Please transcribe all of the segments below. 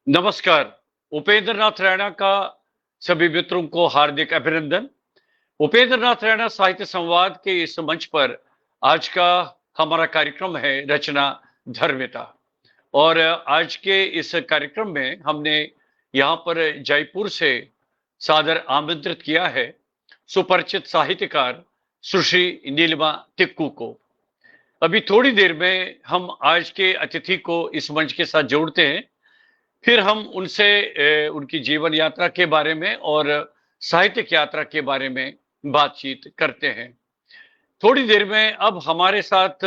नमस्कार। उपेंद्र नाथ रैना का सभी मित्रों को हार्दिक अभिनंदन। उपेंद्र नाथ रैना साहित्य संवाद के इस मंच पर आज का हमारा कार्यक्रम है रचना धर्मिता। और आज के इस कार्यक्रम में हमने यहाँ पर जयपुर से सादर आमंत्रित किया है सुपरिचित साहित्यकार सुश्री नीलिमा टिक्कू को। अभी थोड़ी देर में हम आज के अतिथि को इस मंच के साथ जोड़ते हैं, फिर हम उनसे उनकी जीवन यात्रा के बारे में और साहित्यिक यात्रा के बारे में बातचीत करते हैं। थोड़ी देर में अब हमारे साथ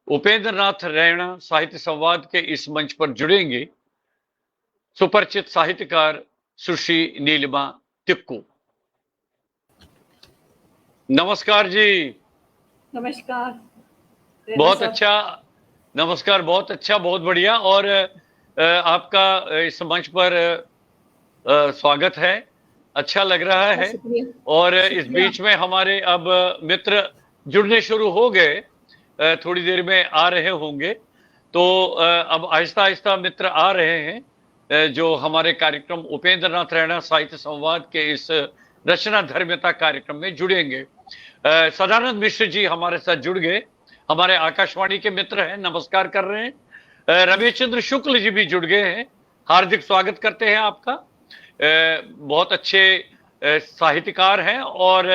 उपेंद्र नाथ रैना साहित्य संवाद के इस मंच पर जुड़ेंगे सुपरिचित साहित्यकार सुश्री नीलिमा टिक्कू। नमस्कार जी। नमस्कार। बहुत अच्छा। नमस्कार, बहुत अच्छा, बहुत बढ़िया। और आपका इस मंच पर स्वागत है, अच्छा लग रहा है। और इस बीच में हमारे अब मित्र जुड़ने शुरू हो गए, थोड़ी देर में आ रहे होंगे। तो अब आहिस्ता आहिस्ता मित्र आ रहे हैं जो हमारे कार्यक्रम उपेंद्र नाथ रैना साहित्य संवाद के इस रचना धर्मिता कार्यक्रम में जुड़ेंगे। सदानंद मिश्र जी हमारे साथ जुड़ गए, हमारे आकाशवाणी के मित्र हैं, नमस्कार कर रहे हैं। रमेश चंद्र शुक्ल जी भी जुड़ गए हैं, हार्दिक स्वागत करते हैं आपका। बहुत अच्छे साहित्यकार हैं और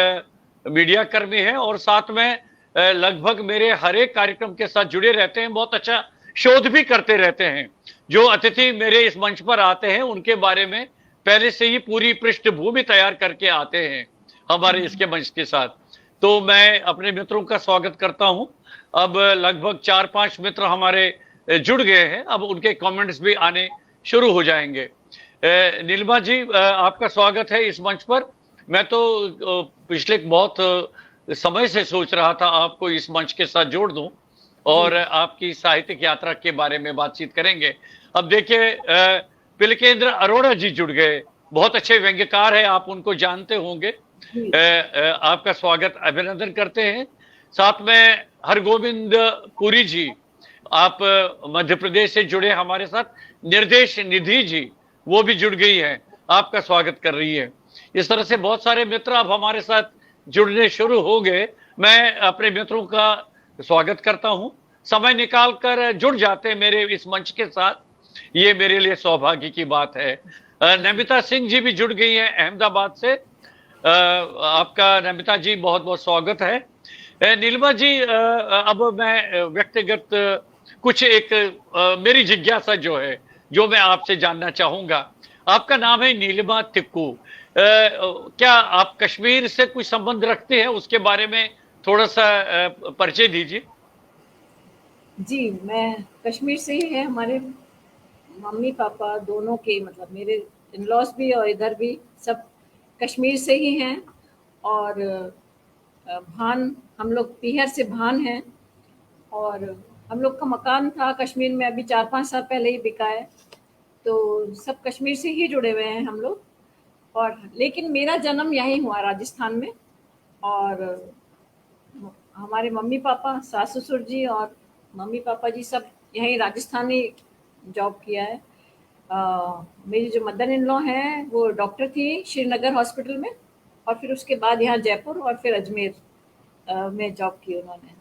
मीडिया कर्मी हैं और साथ में लगभग मेरे हर एक कार्यक्रम के साथ जुड़े रहते हैं, बहुत अच्छा शोध भी करते रहते हैं। जो अतिथि मेरे इस मंच पर आते हैं उनके बारे में पहले से ही पूरी पृष्ठभूमि तैयार करके आते हैं हमारे इसके मंच के साथ। तो मैं अपने मित्रों का स्वागत करता हूं। अब लगभग 4-5 मित्र हमारे जुड़ गए हैं, अब उनके कमेंट्स भी आने शुरू हो जाएंगे। नीलिमा जी, आपका स्वागत है इस मंच पर। मैं तो पिछले बहुत समय से सोच रहा था आपको इस मंच के साथ जोड़ दूं और आपकी साहित्यिक यात्रा के बारे में बातचीत करेंगे। अब देखिए, पिलकेंद्र अरोड़ा जी जुड़ गए, बहुत अच्छे व्यंग्यकार है, आप उनको जानते होंगे। आपका स्वागत, अभिनंदन करते हैं। साथ में हरगोविंद पुरी जी, आप मध्य प्रदेश से जुड़े हमारे साथ। निर्देश निधि जी वो भी जुड़ गई है, आपका स्वागत कर रही है। इस तरह से बहुत सारे मित्र अब हमारे साथ जुड़ने शुरू हो गए। मैं अपने मित्रों का स्वागत करता हूं, समय निकाल कर जुड़ जाते हैं मेरे इस मंच के साथ, ये मेरे लिए सौभाग्य की बात है। नमिता सिंह जी भी जुड़ गई हैं अहमदाबाद से। आपका नमिता जी बहुत बहुत स्वागत है। नीलिमा जी, अब मैं व्यक्तिगत कुछ मेरी जिज्ञासा जो है, जो मैं आपसे जानना चाहूंगा। आपका नाम है नीलिमा टिक्कू, क्या आप कश्मीर से कोई संबंध रखते हैं? उसके बारे में थोड़ा सा परिचय दीजिए। जी, मैं कश्मीर से ही है। हमारे मम्मी पापा दोनों के, मतलब मेरे इन-लॉज भी और इधर भी सब कश्मीर से ही हैं। और भान, हम लोग पीहर से भान हैं और हम लोग का मकान था कश्मीर में, अभी 4-5 साल पहले ही बिका है। तो सब कश्मीर से ही जुड़े हुए हैं हम लोग। और लेकिन मेरा जन्म यहीं हुआ, राजस्थान में। और हमारे मम्मी पापा, सास ससुर जी और मम्मी पापा जी सब यहीं राजस्थान ही जॉब किया है। मेरी जो मदर इन लॉ हैं वो डॉक्टर थी श्रीनगर हॉस्पिटल में, और फिर उसके बाद यहाँ जयपुर और फिर अजमेर में जॉब की उन्होंने।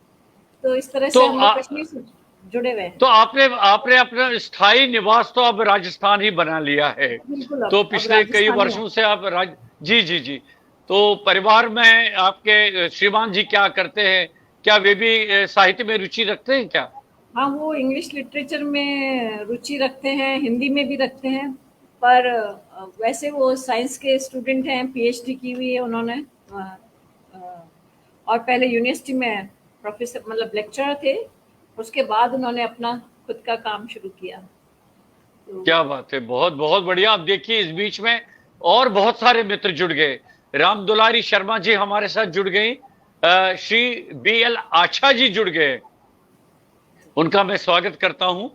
तो इस तरह से हम लोग कश्मीर से जुड़े हुए हैं। तो आपने अपना स्थायी निवास तो अब राजस्थान ही बना लिया है। तो पिछले कई वर्षों से आप जी जी जी। तो परिवार में आपके श्रीमान जी क्या करते हैं? क्या वे भी साहित्य में रुचि रखते हैं क्या? हाँ, वो इंग्लिश लिटरेचर में रुचि रखते हैं, हिंदी में भी रखते हैं। पर वैसे वो साइंस के स्टूडेंट हैं, पीएचडी की हुई है उन्होंने। और पहले यूनिवर्सिटी में प्रोफेसर, मतलब लेक्चरर थे। उसके बाद उन्होंने अपना खुद का काम शुरू किया। तो क्या बात है, बहुत बहुत बढ़िया। अब देखिए, इस बीच में और बहुत सारे मित्र जुड़ गए। राम दुलारी शर्मा जी हमारे साथ जुड़ गई, श्री BL आछा जी जुड़ गए, उनका मैं स्वागत करता हूं।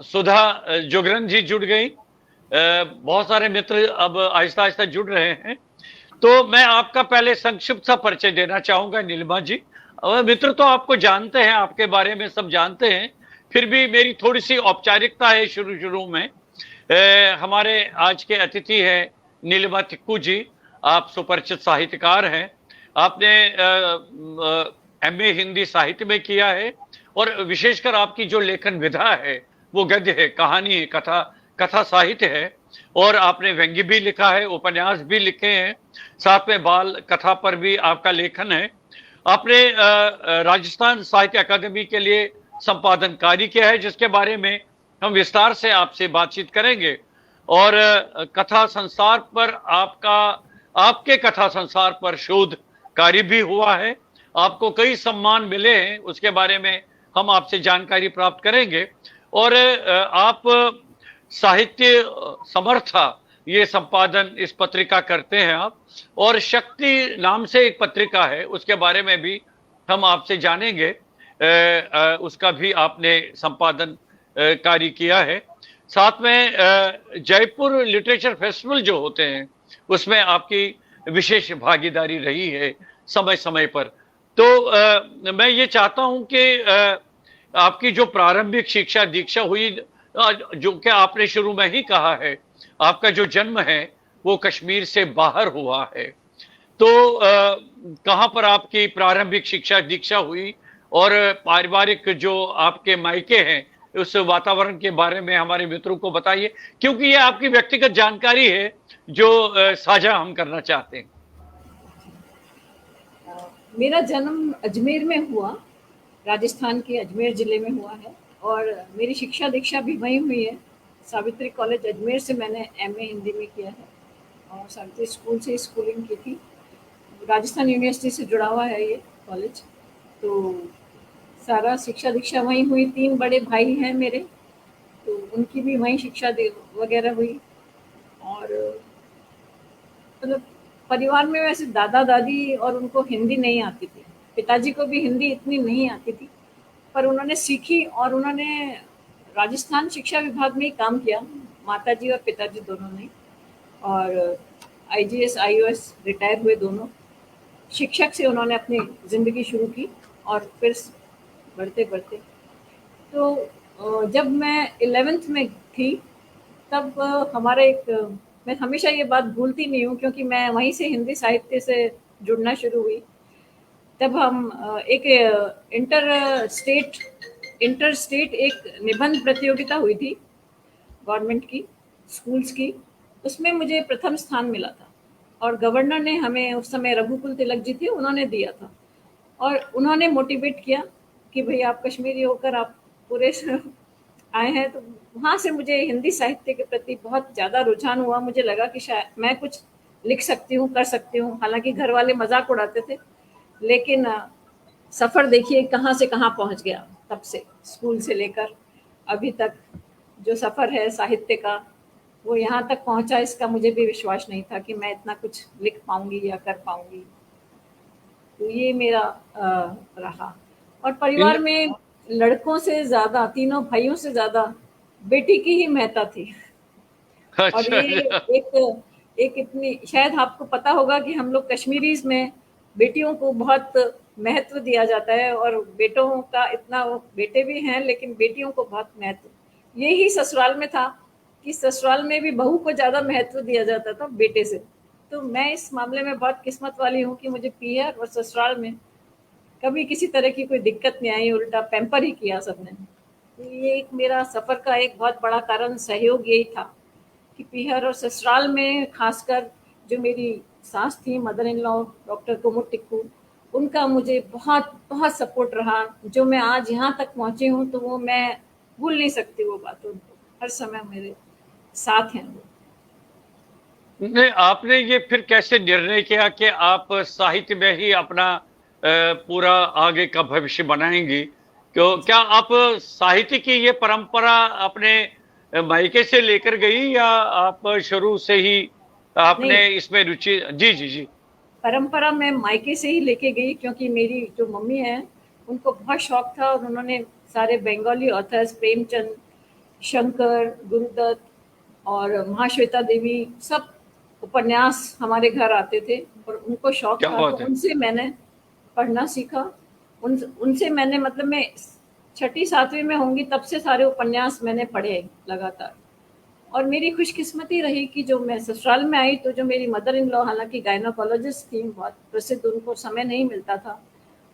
सुधा जोगरन जी जुड़ गई। बहुत सारे मित्र अब आहिस्ता आहिस्ता जुड़ रहे हैं। तो मैं आपका पहले संक्षिप्त सा परिचय देना चाहूंगा नीलिमा जी। मित्र तो आपको जानते हैं, आपके बारे में सब जानते हैं, फिर भी मेरी थोड़ी सी औपचारिकता है शुरू में। हमारे आज के अतिथि हैं नीलिमा तिक्कू जी। आप सुपरिचित साहित्यकार हैं। आपने एमए हिंदी साहित्य में किया है और विशेषकर आपकी जो लेखन विधा है वो गद्य है, कहानी है, कथा साहित्य है। और आपने व्यंग्य भी लिखा है, उपन्यास भी लिखे हैं, साथ में बाल कथा पर भी आपका लेखन है। आपने राजस्थान साहित्य अकादमी के लिए संपादन कार्य किया है, जिसके बारे में हम विस्तार से आपसे बातचीत करेंगे। और कथा संसार पर आपके कथा संसार पर शोध कार्य भी हुआ है। आपको कई सम्मान मिले हैं, उसके बारे में हम आपसे जानकारी प्राप्त करेंगे। और आप साहित्य समर्था ये संपादन इस पत्रिका करते हैं आप, और शक्ति नाम से एक पत्रिका है, उसके बारे में भी हम आपसे जानेंगे। उसका भी आपने संपादन कार्य किया है। साथ में जयपुर लिटरेचर फेस्टिवल जो होते हैं उसमें आपकी विशेष भागीदारी रही है समय समय पर। तो मैं ये चाहता हूं कि आपकी जो प्रारंभिक शिक्षा दीक्षा हुई, जो कि आपने शुरू में ही कहा है, आपका जो जन्म है वो कश्मीर से बाहर हुआ है। तो कहाँ पर आपकी प्रारंभिक शिक्षा दीक्षा हुई और पारिवारिक जो आपके मायके हैं उस वातावरण के बारे में हमारे मित्रों को बताइए, क्योंकि ये आपकी व्यक्तिगत जानकारी है जो साझा हम करना चाहते हैं। मेरा जन्म अजमेर में हुआ, राजस्थान के अजमेर ज़िले में हुआ है, और मेरी शिक्षा दीक्षा भी वहीं हुई है। सावित्री कॉलेज अजमेर से मैंने एमए हिंदी में किया है और सावित्री स्कूल से स्कूलिंग की थी। राजस्थान यूनिवर्सिटी से जुड़ा हुआ है ये कॉलेज, तो सारा शिक्षा दीक्षा वहीं हुई। 3 बड़े भाई हैं मेरे, तो उनकी भी वहीं शिक्षा वगैरह हुई। और मतलब परिवार में वैसे दादा दादी और उनको हिंदी नहीं आती थी, पिताजी को भी हिंदी इतनी नहीं आती थी, पर उन्होंने सीखी और उन्होंने राजस्थान शिक्षा विभाग में ही काम किया, माताजी और पिताजी दोनों ने। और आईजीएस आईओएस रिटायर हुए दोनों। शिक्षक से उन्होंने अपनी ज़िंदगी शुरू की और फिर बढ़ते बढ़ते तो जब मैं 11th में थी तब हमारा एक, मैं हमेशा ये बात भूलती नहीं हूँ क्योंकि मैं वहीं से हिंदी साहित्य से जुड़ना शुरू हुई। तब हम एक इंटर स्टेट एक निबंध प्रतियोगिता हुई थी गवर्नमेंट की, स्कूल्स की, उसमें मुझे प्रथम स्थान मिला था। और गवर्नर ने हमें, उस समय रघुकुल तिलक जी थे, उन्होंने दिया था और उन्होंने मोटिवेट किया कि भाई आप कश्मीरी होकर आप पूरे आए हैं। तो वहाँ से मुझे हिंदी साहित्य के प्रति बहुत ज़्यादा रुझान हुआ। मुझे लगा कि शायद मैं कुछ लिख सकती हूँ, कर सकती हूँ। हालांकि घर वाले मजाक उड़ाते थे, लेकिन सफ़र देखिए कहाँ से कहाँ पहुँच गया। तब से स्कूल से लेकर अभी तक जो सफ़र है साहित्य का, वो यहाँ तक पहुँचा, इसका मुझे भी विश्वास नहीं था कि मैं इतना कुछ लिख पाऊँगी या कर पाऊँगी। तो ये मेरा रहा। और परिवार में लड़कों से ज़्यादा, तीनों भाइयों से ज़्यादा बेटी की ही महत्ता थी। और ये एक इतनी, शायद आपको पता होगा कि हम लोग कश्मीरीज में बेटियों को बहुत महत्व दिया जाता है और बेटों का इतना, बेटे भी हैं लेकिन बेटियों को बहुत महत्व। यही ससुराल में था कि ससुराल में भी बहू को ज़्यादा महत्व दिया जाता था बेटे से। तो मैं इस मामले में बहुत किस्मत वाली हूँ कि मुझे पीहर और ससुराल में कभी किसी तरह की कोई दिक्कत नहीं आई, उल्टा पैम्पर ही किया सबने। तो ये एक मेरा सफ़र का एक बहुत बड़ा कारण, सहयोग यही था कि पीहर और ससुराल में खासकर जो मेरी सास थी, मदर इन लॉ डॉक्टर कुमुद टिक्कू, उनका मुझे बहुत बहुत सपोर्ट रहा। जो मैं आज यहाँ तक पहुँची हूँ तो वो मैं भूल नहीं सकती वो बातों को, हर समय मेरे साथ हैं वो। नहीं, आपने ये फिर कैसे निर्णय किया कि आप साहित्य में ही अपना पूरा आगे का भविष्य बनाएंगी? क्यों, क्या आप साहित्य की ये परंपरा अपने मायके से लेकर गई या आप शुरू से ही आपने इसमें रुचि? जी जी जी। परंपरा मैं मायके से ही लेके गई क्योंकि मेरी जो मम्मी है उनको बहुत शौक था और उन्होंने सारे बंगाली ऑथर्स, प्रेमचंद, शंकर, गुरुदत्त और महाश्वेता देवी, सब उपन्यास हमारे घर आते थे और उनको शौक था। तो उनसे मैंने पढ़ना सीखा। उनसे मैंने, मतलब मैं 6ठी 7वीं में होंगी तब से सारे उपन्यास मैंने पढ़े लगातार। और मेरी खुशकिस्मती रही कि जो मैं ससुराल में आई तो जो मेरी मदर इन लॉ, हालांकि गायनोकोलॉजिस्ट थी, बहुत प्रसिद्ध, उनको समय नहीं मिलता था,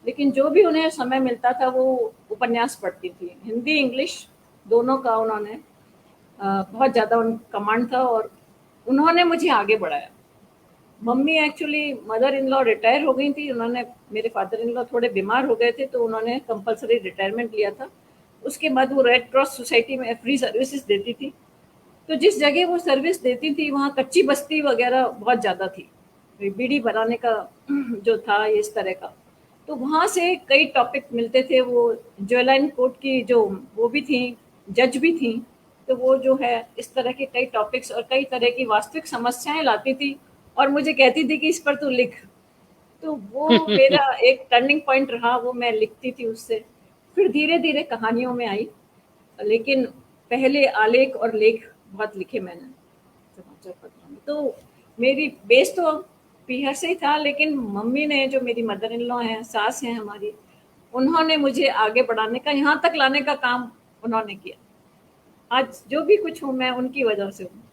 लेकिन जो भी उन्हें समय मिलता था वो उपन्यास पढ़ती थी, हिंदी इंग्लिश दोनों का उन्होंने बहुत ज़्यादा उन कमांड था और उन्होंने मुझे आगे बढ़ाया। Mummy actually mother in law retire हो गई थी, उन्होंने, मेरे फादर इन लॉ थोड़े बीमार हो गए थे तो उन्होंने कंपलसरी रिटायरमेंट लिया था। उसके बाद वो रेड क्रॉस सोसाइटी में फ्री सर्विसेज देती थी, तो जिस जगह वो सर्विस देती थी वहाँ कच्ची बस्ती वगैरह बहुत ज़्यादा थी, बीड़ी बनाने का जो था इस तरह का, तो वहाँ से कई टॉपिक मिलते थे। वो ज्वेलाइन कोर्ट की जो वो भी थी, जज भी थी, तो वो जो है इस तरह के कई टॉपिक्स और कई तरह की वास्तविक समस्याएं लाती थी और मुझे कहती थी कि इस पर तू लिख। तो वो मेरा एक टर्निंग पॉइंट रहा, वो मैं लिखती थी उससे। फिर धीरे धीरे कहानियों में आई, लेकिन पहले आलेख और लेख बहुत लिखे मैंने समाचार पत्रों में। तो मेरी बेस तो पीहर से ही था, लेकिन मम्मी ने, जो मेरी मदर इन लॉ हैं, सास हैं हमारी, उन्होंने मुझे आगे बढ़ाने का, यहाँ तक लाने का काम उन्होंने किया। आज जो भी कुछ हूँ मैं उनकी वजह से हूँ।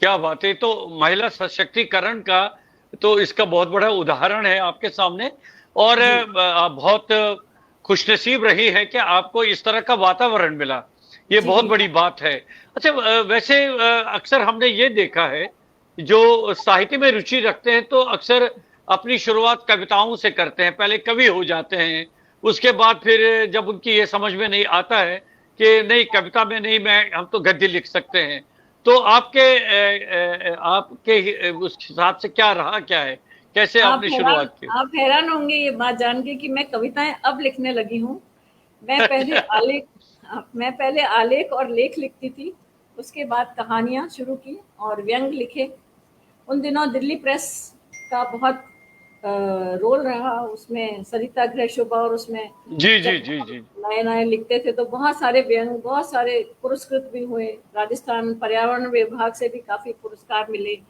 क्या बात है। तो महिला सशक्तिकरण का तो इसका बहुत बड़ा उदाहरण है आपके सामने, और आप बहुत खुशनसीब रही है कि आपको इस तरह का वातावरण मिला, ये बहुत बड़ी बात है। अच्छा, वैसे अक्सर हमने ये देखा है, जो साहित्य में रुचि रखते हैं तो अक्सर अपनी शुरुआत कविताओं से करते हैं, पहले कवि हो जाते हैं, उसके बाद फिर जब उनकी ये समझ में नहीं आता है कि नहीं, कविता में नहीं, हम तो गद्य लिख सकते हैं, तो आपके उस हिसाब से क्या रहा, क्या है, कैसे आपने शुरुआत की? आप हैरान होंगे ये बात जान के कि मैं कविताएं अब लिखने लगी हूँ। मैं पहले आलेख मैं पहले आलेख और लेख लिखती थी, उसके बाद कहानियां शुरू की और व्यंग लिखे। उन दिनों दिल्ली प्रेस का बहुत रोल रहा, उसमें सरिता गृह शोभा, और उसमें जी जी जी जी नए नए लिखते थे तो बहुत सारे व्यंग, बहुत सारे पुरस्कृत भी हुए। राजस्थान पर्यावरण विभाग से भी काफी पुरस्कार मिले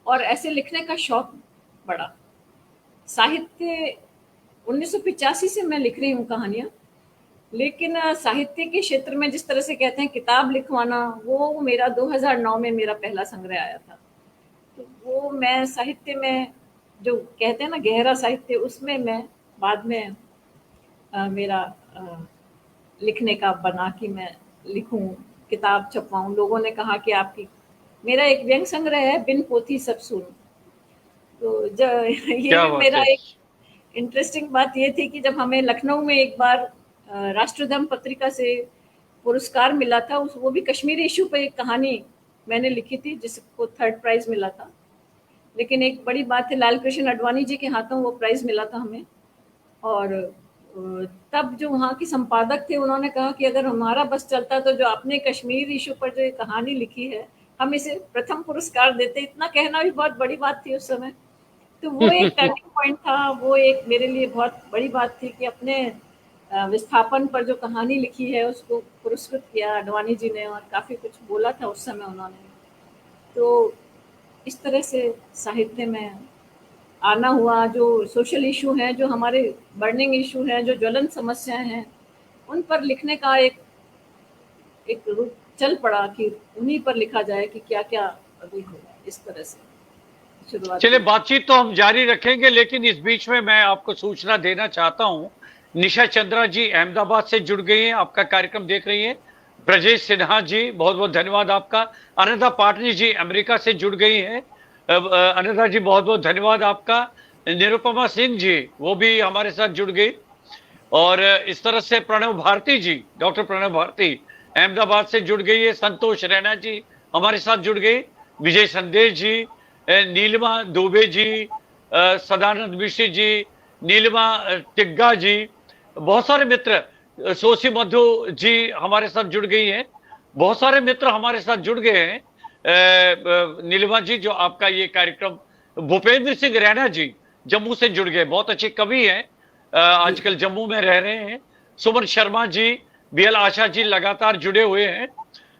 और ऐसे लिखने का शौक बढ़ा। साहित्य 1985 से मैं लिख रही हूँ कहानियां, लेकिन साहित्य के क्षेत्र में जिस तरह से कहते हैं किताब लिखवाना, वो मेरा 2009 में मेरा पहला संग्रह आया था। तो वो मैं साहित्य में जो कहते हैं ना गहरा साहित्य, उसमें मैं बाद में मेरा लिखने का बना कि मैं लिखूं, किताब छपवाऊं। लोगों ने कहा कि आपकी, मेरा एक व्यंग संग्रह है, बिन पोथी सब सुन। तो ये भी मेरा एक इंटरेस्टिंग बात ये थी कि जब हमें लखनऊ में एक बार राष्ट्रधर्म पत्रिका से पुरस्कार मिला था, वो भी कश्मीरी इशू पे एक कहानी मैंने लिखी थी जिसको 3rd प्राइज मिला था। लेकिन एक बड़ी बात है, लाल कृष्ण आडवाणी जी के हाथों वो प्राइज मिला था हमें। और तब जो वहाँ की संपादक थे उन्होंने कहा कि अगर हमारा बस चलता तो जो आपने कश्मीर इशू पर जो कहानी लिखी है, हम इसे प्रथम पुरस्कार देते। इतना कहना भी बहुत बड़ी बात थी उस समय। तो वो एक टर्निंग पॉइंट था, वो एक मेरे लिए बहुत बड़ी बात थी कि अपने विस्थापन पर जो कहानी लिखी है उसको पुरस्कृत किया आडवाणी जी ने, और काफ़ी कुछ बोला था उस समय उन्होंने। तो इस तरह से साहित्य में आना हुआ। जो सोशल इशू हैं, जो हमारे बर्निंग इशू हैं, जो ज्वलंत समस्याएं हैं, उन पर लिखने का एक रूप चल पड़ा कि उन्हीं पर लिखा जाए कि क्या क्या अभी होगा। इस तरह से शुरुआत। चलिए, बातचीत तो हम जारी रखेंगे, लेकिन इस बीच में मैं आपको सूचना देना चाहता हूं, निशा चंद्रा जी अहमदाबाद से जुड़ गई हैं, आपका कार्यक्रम देख रही हैं। ब्रजेश सिन्हा जी, बहुत बहुत धन्यवाद आपका। अनंता पाटनी जी अमेरिका से जुड़ गई हैं, अनंता जी बहुत बहुत धन्यवाद आपका। निरुपमा सिंह जी, वो भी हमारे साथ जुड़ गई। और इस तरह से प्रणव भारती जी, डॉक्टर प्रणव भारती अहमदाबाद से जुड़ गई है। संतोष रैना जी हमारे साथ जुड़ गई। विजय संदेश जी, नीलिमा दुबे जी, सदानंद मिश्र जी, नीलिमा टिग्गा जी, बहुत सारे मित्र, सोसी मधु जी हमारे साथ जुड़ गई हैं। बहुत सारे मित्र हमारे साथ जुड़ गए हैं। नीलिमा जी, जो आपका ये कार्यक्रम, भूपेंद्र सिंह रैना जी जम्मू से जुड़ गए, बहुत अच्छे कवि हैं, आजकल जम्मू में रह रहे हैं। सुमन शर्मा जी, बीएल आशा जी लगातार जुड़े हुए हैं,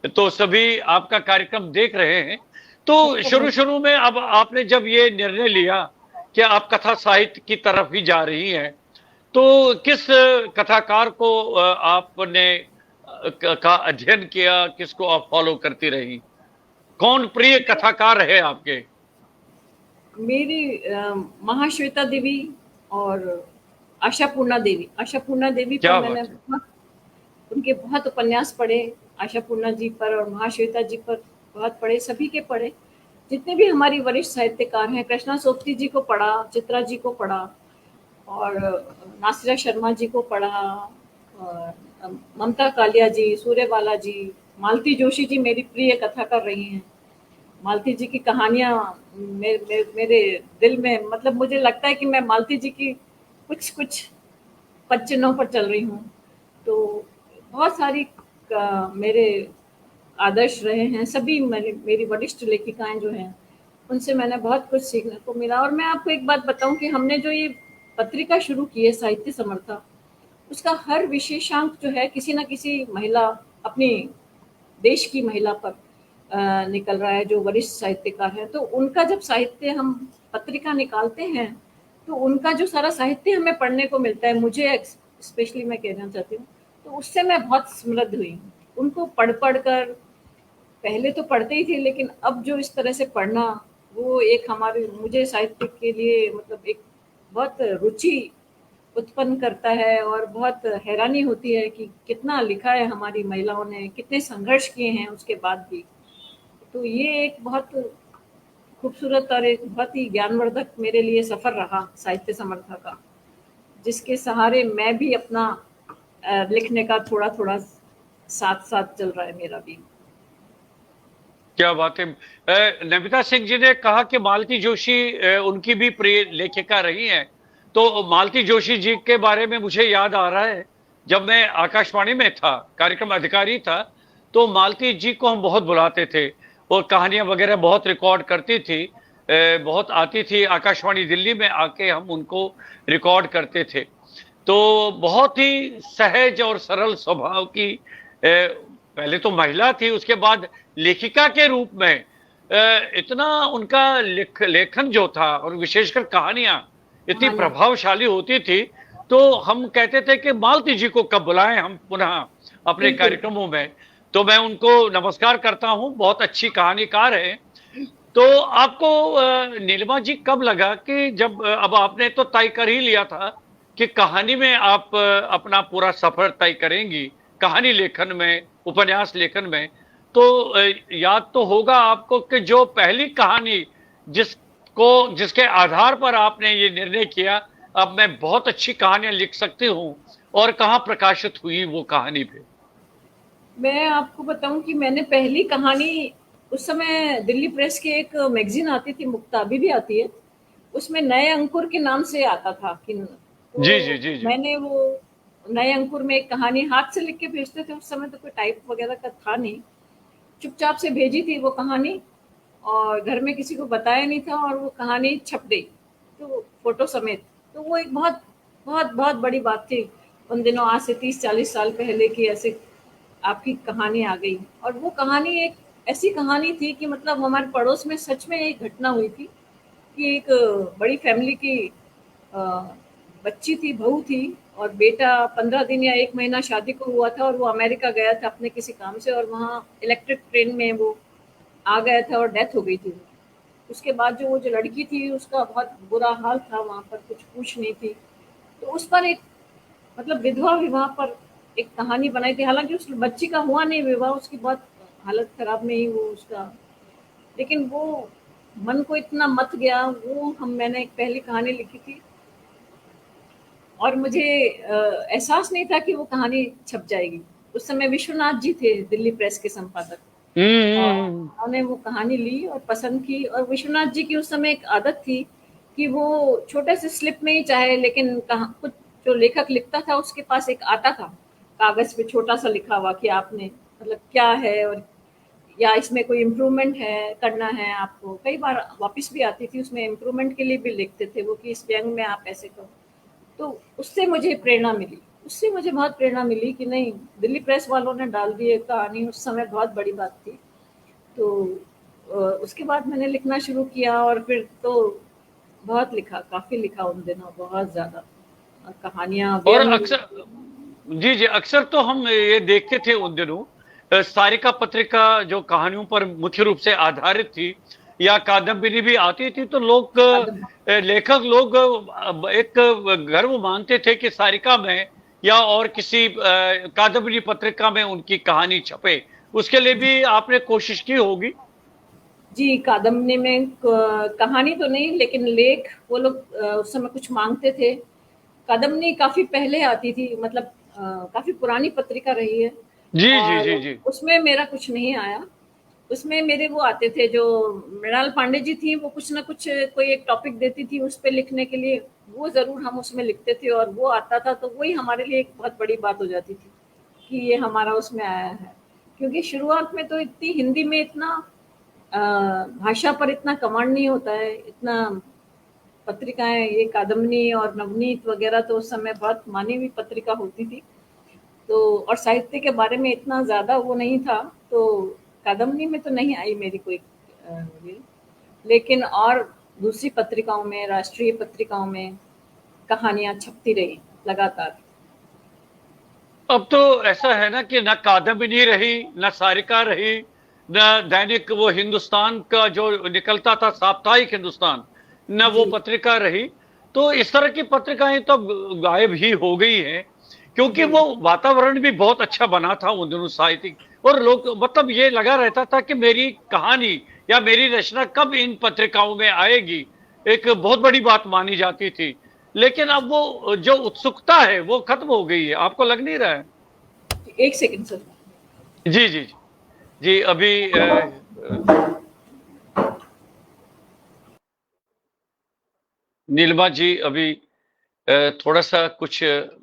तो सभी आपका कार्यक्रम देख रहे हैं। तो शुरू में अब आपने जब ये निर्णय लिया कि आप कथा साहित्य की तरफ ही जा रही हैं, तो किस कथाकार को आपने का अध्ययन किया, किसको आप फॉलो करती रही? कौन प्रिय कथाकार रहे आपके? मेरी महाश्वेता देवी और आशापूर्णा देवी। आशापूर्णा देवी पर क्या मैंने बात है। उनके बहुत उपन्यास पढ़े, आशापूर्णा जी पर और महाश्वेता जी पर बहुत पढ़े, सभी के पढ़े। जितने भी हमारी वरिष्ठ साहित्यकार हैं, कृष्णा सोपती जी को पढ़ा, चित्रा जी को पढ़ा और नासिरा शर्मा जी को पढ़ा और ममता कालिया जी, सूर्यबाला जी, मालती जोशी जी मेरी प्रिय कथाकार रही हैं। मालती जी की कहानियाँ मेरे दिल में, मतलब मुझे लगता है कि मैं मालती जी की कुछ पदचिन्हों पर चल रही हूँ। तो बहुत सारी मेरे आदर्श रहे हैं, सभी मेरी वरिष्ठ लेखिकाएं जो हैं उनसे मैंने बहुत कुछ सीखने को मिला। और मैं आपको एक बात बताऊं कि हमने जो ये पत्रिका शुरू की है साहित्य समर्था, उसका हर विशेषांक जो है किसी न किसी महिला, अपनी देश की महिला पर निकल रहा है, जो वरिष्ठ साहित्यकार हैं। तो उनका जब साहित्य हम पत्रिका निकालते हैं तो उनका जो सारा साहित्य हमें पढ़ने को मिलता है, मुझे स्पेशली मैं कहना चाहती हूँ, तो उससे मैं बहुत समृद्ध हुई हूँ। उनको पढ़ कर, पहले तो पढ़ते ही थे लेकिन अब जो इस तरह से पढ़ना, वो एक हमारे, मुझे साहित्य के लिए मतलब एक बहुत रुचि उत्पन्न करता है और बहुत हैरानी होती है कि कितना लिखा है हमारी महिलाओं ने, कितने संघर्ष किए हैं उसके बाद भी। तो ये एक बहुत खूबसूरत और एक बहुत ही ज्ञानवर्धक मेरे लिए सफर रहा साहित्य समर्था का, जिसके सहारे मैं भी अपना लिखने का थोड़ा थोड़ा साथ साथ चल रहा है मेरा भी। क्या बात है। नमिता सिंह जी ने कहा कि मालती जोशी उनकी भी प्रिय लेखिका रही हैं। तो मालती जोशी जी के बारे में मुझे याद आ रहा है, जब मैं आकाशवाणी में था, कार्यक्रम अधिकारी था, तो मालती जी को हम बहुत बुलाते थे और कहानियां वगैरह बहुत रिकॉर्ड करती थी। बहुत आती थी आकाशवाणी दिल्ली में, आके हम उनको रिकॉर्ड करते थे। तो बहुत ही सहज और सरल स्वभाव की पहले तो महिला थी, उसके बाद लेखिका के रूप में इतना उनका लेखन जो था और विशेषकर कहानियां इतनी कहानी प्रभावशाली होती थी। तो हम कहते थे कि मालती जी को कब बुलाएं हम पुनः अपने बिल्कुल। कार्यक्रमों में। तो मैं उनको नमस्कार करता हूं, बहुत अच्छी कहानीकार है। तो आपको नीलिमा जी कब लगा कि जब अब आपने तो तय कर ही लिया था कि कहानी में आप अपना पूरा सफर तय करेंगी, कहानी लेखन में, उपन्यास लेखन में, तो याद तो होगा आपको कि जो पहली कहानी जिसके आधार पर आपने ये निर्णय किया अब मैं बहुत अच्छी कहानियां लिख सकती हूँ, और कहाँ प्रकाशित हुई वो कहानी भी? मैं आपको बताऊं कि मैंने पहली कहानी, उस समय दिल्ली प्रेस के एक मैगजीन आती थी, मुक्ता अभी भी आती है, उसमें नए अंकुर के नाम से आता था कि, जी जी तो जी जी। मैंने वो नए अंकुर में एक कहानी हाथ से लिख के भेजते थे, उस समय तो कोई टाइप वगैरह का था नहीं, चुपचाप से भेजी थी वो कहानी और घर में किसी को बताया नहीं था और वो कहानी छप गई, तो फोटो समेत। तो वो एक बहुत बहुत बहुत बड़ी बात थी उन दिनों, आज से 30-40 साल पहले की ऐसे आपकी कहानी आ गई। और वो कहानी एक ऐसी कहानी थी कि मतलब हमारे पड़ोस में सच में एक घटना हुई थी कि एक बड़ी फैमिली की अ, बच्ची थी, बहू थी और बेटा 15 दिन या 1 महीना शादी को हुआ था और वो अमेरिका गया था अपने किसी काम से, और वहाँ इलेक्ट्रिक ट्रेन में वो आ गया था और डेथ हो गई थी। उसके बाद जो वो जो लड़की थी उसका बहुत बुरा हाल था, वहाँ पर कुछ पूछ नहीं थी। तो उस पर एक, मतलब विधवा विवाह पर एक कहानी बनाई थी। हालांकि उस बच्ची का हुआ नहीं विवाह, उसकी बहुत हालत खराब में ही वो उसका, लेकिन वो मन को इतना मत गया वो, हम मैंने एक पहली कहानी लिखी थी और मुझे एहसास नहीं था कि वो कहानी छप जाएगी। उस समय विश्वनाथ जी थे दिल्ली प्रेस के संपादक, और हम्म। उन्होंने वो कहानी ली और पसंद की। और विश्वनाथ जी की उस समय एक आदत थी कि वो छोटे से स्लिप में ही चाहे, लेकिन कहाँ कुछ जो लेखक लिखता था उसके पास एक आता था कागज पे छोटा सा लिखा हुआ कि आपने मतलब क्या है, और या इसमें कोई इम्प्रूवमेंट है करना है आपको। कई बार वापस भी आती थी, उसमें इम्प्रूवमेंट के लिए भी लिखते थे वो कि इस व्यंग में आप ऐसे करो। तो उससे मुझे प्रेरणा मिली, उससे मुझे बहुत प्रेरणा मिली कि नहीं, दिल्ली प्रेस वालों ने डाल दी एक कहानी, उस समय बहुत बड़ी बात थी। तो उसके बाद मैंने लिखना शुरू किया और फिर तो बहुत लिखा, काफ़ी लिखा उन दिनों, बहुत ज़्यादा कहानियाँ, और व्यंग। अक्सर, जी जी, अक्सर तो हम ये देखते थे उन दिनों सारिका पत्रिका जो कहानियों पर मुख्य रूप से आधारित थी या कादम्बिनी भी आती थी, तो लोग लेखक लोग एक गर्व मानते थे कि सारिका में या और किसी कादम्बिनी पत्रिका में उनकी कहानी छपे। उसके लिए भी आपने कोशिश की होगी। जी, कादम्बिनी में कहानी तो नहीं, लेकिन लेख वो लोग उस समय कुछ मांगते थे। कादम्बिनी काफी पहले आती थी, मतलब काफी पुरानी पत्रिका रही है। जी जी और जी जी। उसमें मेरा कुछ नहीं आया। उसमें मेरे वो आते थे जो मृणाल पांडे जी थी, वो कुछ ना कुछ कोई एक टॉपिक देती थी उस पे लिखने के लिए, वो जरूर हम उसमें लिखते थे और वो आता था, तो वही हमारे लिए एक बहुत बड़ी बात हो जाती थी कि ये हमारा उसमें आया है। क्योंकि शुरुआत में तो इतनी हिंदी में इतना भाषा पर इतना कमांड नहीं होता है, इतना पत्रिकाएं, ये कादम्बिनी और नवनीत वगैरह तो उस समय बहुत मानी हुई पत्रिका होती थी, तो और साहित्य के बारे में इतना ज्यादा वो नहीं था, तो कादम्बिनी में तो नहीं आई मेरी कोई ये। लेकिन और दूसरी पत्रिकाओं में, राष्ट्रीय पत्रिकाओं में कहानियां छपती रही लगातार। अब तो ऐसा है ना कि न कादम्बिनी रही, न सारिका रही, न दैनिक वो हिंदुस्तान का जो निकलता था साप्ताहिक हिंदुस्तान, न वो जी पत्रिका रही। तो इस तरह की पत्रिकाएं तो गायब ही हो गई हैं, क्योंकि जी वो वातावरण भी बहुत अच्छा बना था उन दिनों साहित्यिक, और लोग मतलब ये लगा रहता था कि मेरी कहानी या मेरी रचना कब इन पत्रिकाओं में आएगी, एक बहुत बड़ी बात मानी जाती थी। लेकिन अब वो जो उत्सुकता है वो खत्म हो गई है, आपको लग नहीं रहा है? एक सेकंड सर। जी जी जी। जी अभी नीलिमा जी अभी थोड़ा सा कुछ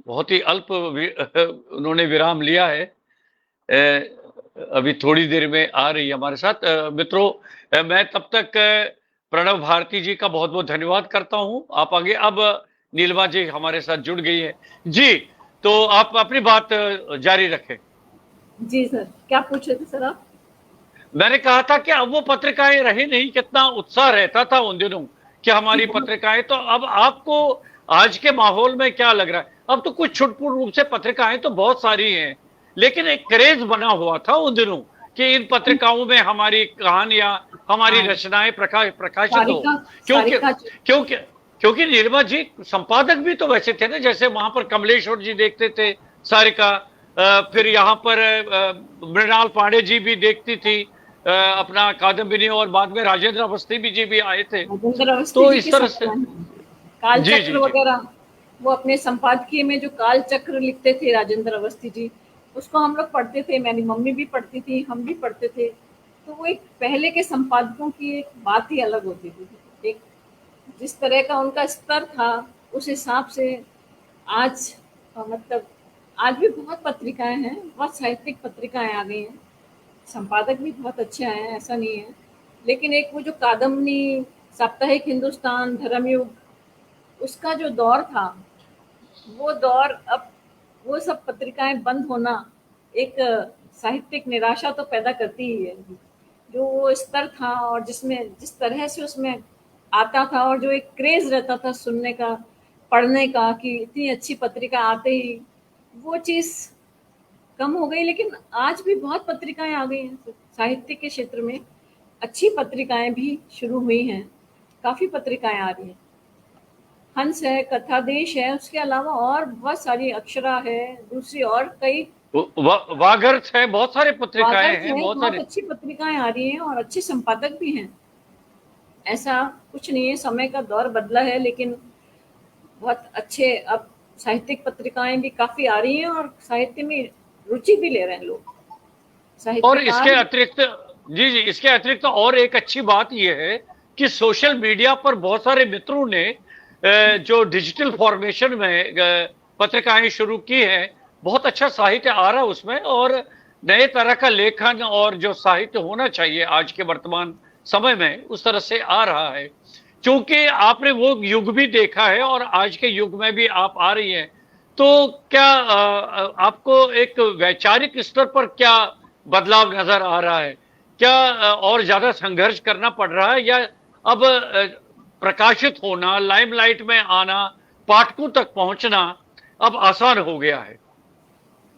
बहुत ही अल्प उन्होंने विराम लिया है। अभी थोड़ी देर में आ रही है हमारे साथ। मित्रों, मैं तब तक प्रणव भारती जी का बहुत बहुत धन्यवाद करता हूं। आप आगे, अब नीलिमा जी हमारे साथ जुड़ गई है। जी, तो आप अपनी बात जारी रखें। जी सर, क्या पूछ रहे थे सर आप? मैंने कहा था कि अब वो पत्रिकाएं रही नहीं, कितना उत्साह रहता था उन दिनों कि जी हमारी बहुत। पत्रिकाएं। तो अब आपको आज के माहौल में क्या लग रहा है? अब तो कुछ छुटपुट रूप से पत्रिकाएं तो बहुत सारी हैं, लेकिन एक क्रेज बना हुआ था उन दिनों कि इन पत्रिकाओं में हमारी कहानियां, हमारी हाँ, रचनाएं प्रकाशित हो। सारिका क्योंकि सारिका क्योंकि क्योंकि निर्मा जी संपादक भी तो वैसे थे ना, जैसे वहां पर कमलेश्वर जी देखते थे सारिका, फिर यहाँ पर मृणाल पांडे जी भी देखती थी अपना कादम्बिनी, और बाद में राजेंद्र अवस्थी भी जी भी आए थे। राजेंद्र अवस्थी तो जी इस के तरह से संस्मरण, काल जी चक्र जी जी। वगैरह, वो अपने संपादकीय में जो काल चक्र लिखते थे राजेंद्र अवस्थी जी, उसको हम लोग पढ़ते थे, मेरी मम्मी भी पढ़ती थी, हम भी पढ़ते थे। तो वो एक पहले के संपादकों की एक बात ही अलग होती थी। एक जिस तरह का उनका स्तर था, उस हिसाब से आज मतलब आज भी बहुत पत्रिकाएं हैं, बहुत साहित्यिक पत्रिकाएं आ गई हैं, संपादक भी बहुत अच्छे आए हैं, ऐसा नहीं है। लेकिन एक वो जो कादम्बिनी, साप्ताहिक हिंदुस्तान, धर्मयुग, उसका जो दौर था, वो दौर अब, वो सब पत्रिकाएं बंद होना एक साहित्यिक निराशा तो पैदा करती ही है। जो वो स्तर था और जिसमें जिस तरह से उसमें आता था, और जो एक क्रेज रहता था सुनने का, पढ़ने का, कि इतनी अच्छी पत्रिका आते ही वो चीज कम हो गई। लेकिन आज भी बहुत पत्रिकाएं आ गई हैं साहित्य के क्षेत्र में, अच्छी पत्रिकाएं भी शुरू हुई हैं, काफी पत्रिकाएं आ रही हैं। हंस है, कथा देश है, उसके अलावा और बहुत सारी, अक्षरा है, दूसरी और कई, वागर्थ है, बहुत सारे पत्रिकाएं वागर्स हैं, है, बहुत बहुत सारे। अच्छी पत्रिकाएं आ रही हैं और अच्छे संपादक भी हैं। ऐसा कुछ नहीं है, समय का दौर बदला है, लेकिन बहुत अच्छे अब साहित्यिक पत्रिकाएं भी काफी आ रही हैं और साहित्य में रुचि भी ले रहे हैं लोग, और इसके साहित्यकार। अतिरिक्त, जी जी, इसके अतिरिक्त और एक अच्छी बात यह है कि सोशल मीडिया पर बहुत सारे मित्रों ने जो डिजिटल फॉर्मेशन में पत्रिकाएं शुरू की हैं, बहुत अच्छा साहित्य आ रहा है उसमें, और नए तरह का लेखन और जो साहित्य होना चाहिए आज के वर्तमान समय में, उस तरह से आ रहा है। क्योंकि आपने वो युग भी देखा है और आज के युग में भी आप आ रही हैं। तो क्या आपको एक वैचारिक स्तर पर क्या बदलाव नजर आ रहा है? क्या और ज्यादा संघर्ष करना पड़ रहा है, या अब प्रकाशित होना, लाइमलाइट में आना, पाठकों तक पहुंचना अब आसान हो गया है?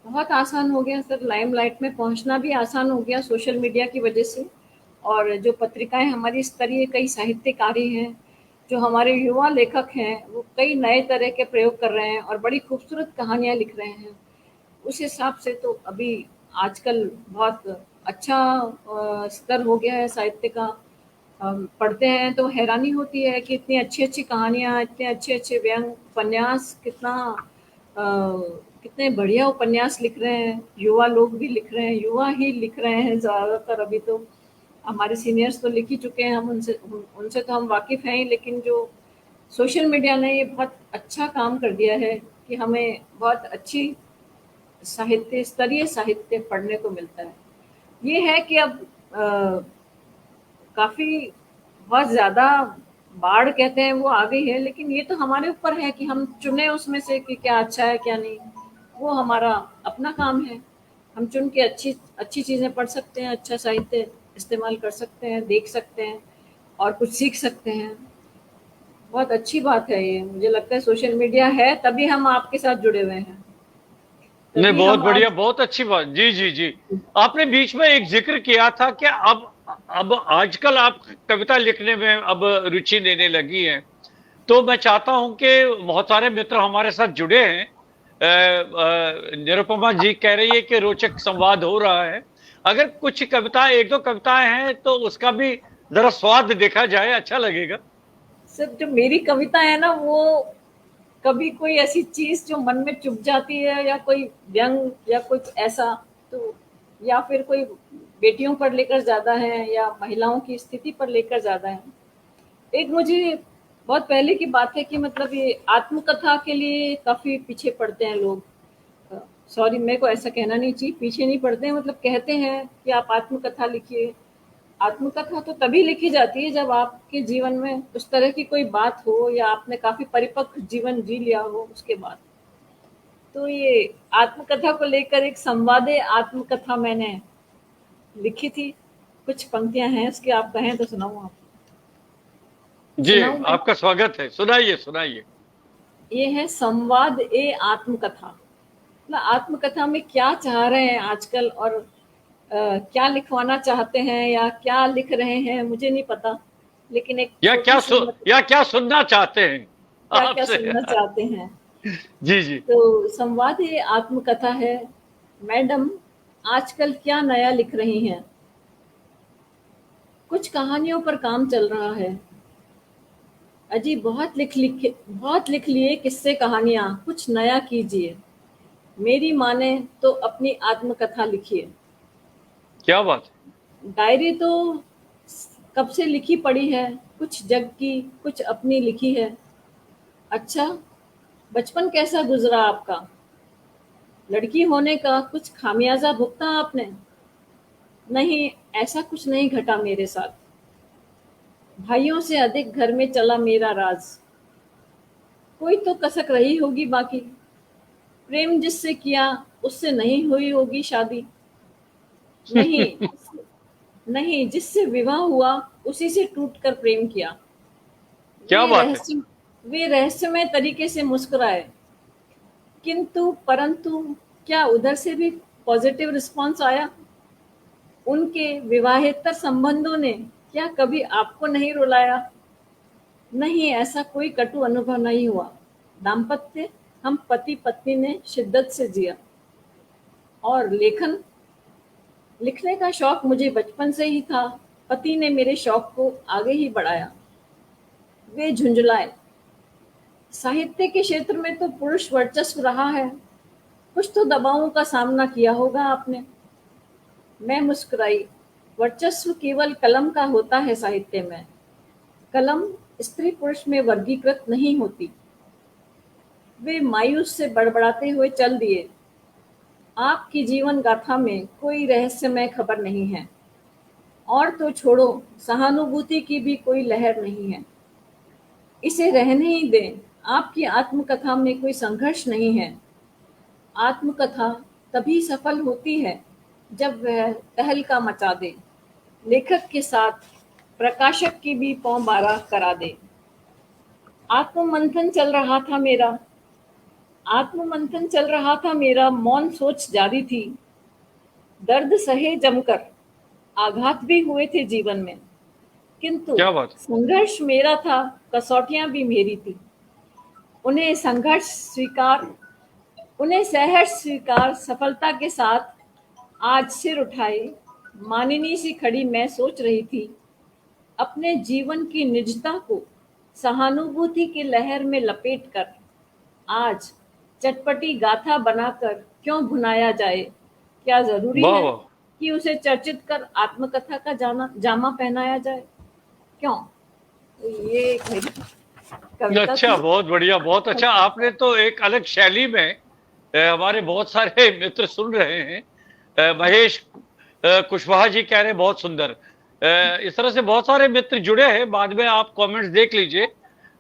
बहुत आसान हो गया सर, लाइमलाइट में पहुंचना भी आसान हो गया सोशल मीडिया की वजह से। और जो पत्रिकाएं हमारी स्तरीय, कई साहित्यकारी हैं, जो हमारे युवा लेखक हैं, वो कई नए तरह के प्रयोग कर रहे हैं और बड़ी खूबसूरत कहानियां लिख रहे हैं। उस हिसाब से तो अभी आजकल बहुत अच्छा स्तर हो गया है साहित्य का। हम पढ़ते हैं तो हैरानी होती है कि इतनी अच्छी-अच्छी कहानियाँ, इतने अच्छे-अच्छे व्यंग, उपन्यास, कितने बढ़िया उपन्यास लिख रहे हैं। युवा लोग भी लिख रहे हैं, युवा ही लिख रहे हैं ज़्यादातर अभी तो। हमारे सीनियर्स तो लिख ही चुके हैं, हम उनसे तो हम वाकिफ़ हैं ही, लेकिन जो सोशल मीडिया ने ये बहुत अच्छा काम कर दिया है कि हमें बहुत अच्छी साहित्य, स्तरीय साहित्य पढ़ने को मिलता है। ये है कि अब काफ़ी बहुत ज़्यादा बाढ़ कहते हैं वो आ गई है, लेकिन ये तो हमारे ऊपर है कि हम चुनें उसमें से कि क्या अच्छा है क्या नहीं। वो हमारा अपना काम है। हम चुन के अच्छी अच्छी चीज़ें पढ़ सकते हैं, अच्छा साहित्य इस्तेमाल कर सकते हैं, देख सकते हैं और कुछ सीख सकते हैं। बहुत अच्छी बात है ये, मुझे लगता है सोशल मीडिया है तभी हम आपके साथ जुड़े हुए हैं, नहीं, तभी बहुत हम बढ़िया, आज। बहुत अच्छी बात। जी जी जी। आपने बीच में एक जिक्र किया था कि अब आजकल आप कविता लिखने में अब रुचि लेने लगी हैं। तो मैं चाहता हूं कि बहुत सारे मित्र हमारे साथ जुड़े हैं। निरुपमा जी कह रही है कि रोचक संवाद हो रहा है। अगर कुछ कविता, एक दो कविताएं हैं तो उसका भी जरा स्वाद देखा जाए, अच्छा लगेगा। सिर्फ जो मेरी कविता है ना, वो कभी कोई ऐसी चीज जो मन में चुभ जाती है, या कोई व्यंग या कुछ ऐसा, तो या फिर कोई बेटियों पर लेकर ज्यादा है या महिलाओं की स्थिति पर लेकर ज्यादा है। एक मुझे बहुत पहले की बात है कि मतलब ये आत्मकथा के लिए काफी पीछे पड़ते हैं लोग। सॉरी, मेरे को ऐसा कहना नहीं चाहिए, पीछे नहीं पड़ते हैं, मतलब कहते हैं कि आप आत्मकथा लिखिए। आत्मकथा तो तभी लिखी जाती है जब आपके जीवन में उस तरह की कोई बात हो या आपने काफी परिपक्व जीवन जी लिया हो उसके बाद। तो ये आत्मकथा को लेकर एक संवादे आत्मकथा मैंने लिखी थी। कुछ पंक्तियां हैं उसकी, आप कहें तो सुनाऊं? आप जी, सुनाऊं मैं? आपका स्वागत है, सुनाइए सुनाइए। ये है संवाद ए आत्मकथा। मतलब आत्मकथा में क्या चाह रहे हैं आजकल, और क्या लिखवाना चाहते हैं या क्या लिख रहे हैं मुझे नहीं पता, लेकिन एक छोटी सी या क्या सुनना चाहते हैं क्या क्या आपसे। सुनना चाहते हैं। जी जी। तो संवाद ये आत्मकथा है। मैडम, आजकल क्या नया लिख रही हैं? कुछ कहानियों पर काम चल रहा है। अजी बहुत लिख लिए किस्से कहानियां, कुछ नया कीजिए। मेरी माने तो अपनी आत्मकथा लिखिए। क्या बात है। डायरी तो कब से लिखी पड़ी है, कुछ जग की कुछ अपनी लिखी है। अच्छा, बचपन कैसा गुजरा आपका? लड़की होने का कुछ खामियाजा भुगता आपने? नहीं, ऐसा कुछ नहीं घटा मेरे साथ। भाइयों से अधिक घर में चला मेरा राज। कोई तो कसक रही होगी बाकी। प्रेम जिससे किया उससे नहीं हुई होगी शादी। नहीं, नहीं, जिससे विवाह हुआ उसी से टूटकर प्रेम किया। क्या वे बात है। रहस्य वे रहस्यमय तरीके से मुस्कुराए, किंतु परंतु क्या उधर से भी पॉजिटिव रिस्पांस आया? उनके विवाहेतर संबंधों ने क्या कभी आपको नहीं रुलाया? नहीं, ऐसा कोई कटु अनुभव नहीं हुआ। दाम्पत्य हम पति पत्नी ने शिद्दत से जिया। और लिखने का शौक मुझे बचपन से ही था। पति ने मेरे शौक को आगे ही बढ़ाया। वे झुंझलाए, साहित्य के क्षेत्र में तो पुरुष वर्चस्व रहा है, कुछ तो दबावों का सामना किया होगा आपने। मैं मुस्कुराई, वर्चस्व केवल कलम का होता है साहित्य में। कलम स्त्री पुरुष में वर्गीकृत नहीं होती। वे मायूस से बड़बड़ाते हुए चल दिए, आपकी जीवन गाथा में कोई रहस्यमय खबर नहीं है। और तो छोड़ो, सहानुभूति की भी कोई लहर नहीं है। इसे रहने ही दें। आपकी आत्मकथा में कोई संघर्ष नहीं है। आत्मकथा तभी सफल होती है जब वह तहलका मचा दे, लेखक के साथ प्रकाशक की भी पौं बारह करा दे। आत्ममंथन चल रहा था मेरा, आत्ममंथन चल रहा था मेरा, मौन सोच जारी थी। दर्द सहे जमकर, आघात भी हुए थे जीवन में, किंतु क्या बात संघर्ष मेरा था, कसौटियां भी मेरी थी। उन्हें संघर्ष स्वीकार उन्हें सहर्ष स्वीकार, सफलता के साथ आज सिर उठाए, मानिनी सी खड़ी मैं सोच रही थी। अपने जीवन की निजता को सहानुभूति की लहर में लपेटकर आज चटपटी गाथा बनाकर क्यों भुनाया जाए? क्या जरूरी वाह है वाह। कि उसे चर्चित कर आत्मकथा का जामा पहनाया जाए? क्यों? तो ये एक मेरी कविता अच्छा, थी। बहुत बढ़िया, बहुत अच्छा। आपने तो एक अलग शैली में हमारे बहुत सारे मित्र सुन रहे हैं। महेश कुशवाहा जी कह रहे हैं बहुत सुंदर। इस तरह से बहुत सारे मित्र जुड़े हैं। बाद में आप कमेंट्स देख लीजिए।